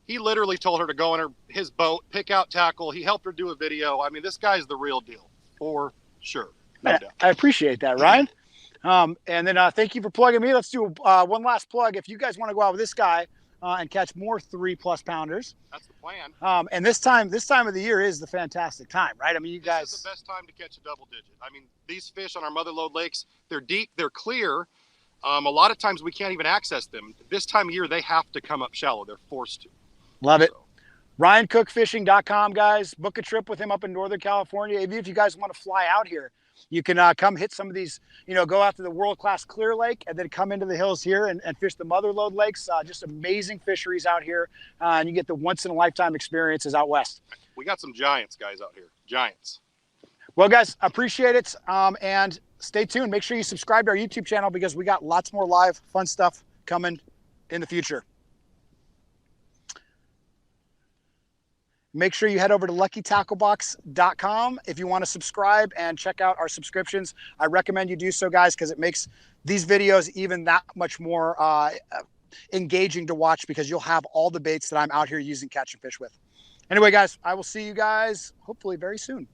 He literally told her to go in his boat, pick out tackle. He helped her do a video. I mean, this guy's the real deal, for sure. No doubt. I appreciate that, Ryan. And then thank you for plugging me. Let's do one last plug. If you guys want to go out with this guy and catch more 3+ pounders. That's the plan. And this time of the year is the fantastic time, right? I mean, This is the best time to catch a double digit. I mean, these fish on our motherlode lakes, they're deep, they're clear. A lot of times we can't even access them. This time of year, they have to come up shallow. They're forced to. Love it. RyanCookFishing.com, guys. Book a trip with him up in Northern California. Even if you guys want to fly out here, you can come hit some of these, go out to the world-class Clear Lake and then come into the hills here and fish the Motherlode Lakes. Just amazing fisheries out here. And you get the once-in-a-lifetime experiences out west. We got some giants guys out here. Giants. Well, guys, appreciate it. And stay tuned. Make sure you subscribe to our YouTube channel because we got lots more live fun stuff coming in the future. Make sure you head over to luckytacklebox.com if you want to subscribe and check out our subscriptions. I recommend you do so, guys, because it makes these videos even that much more engaging to watch because you'll have all the baits that I'm out here using catch and fish with. Anyway, guys, I will see you guys hopefully very soon.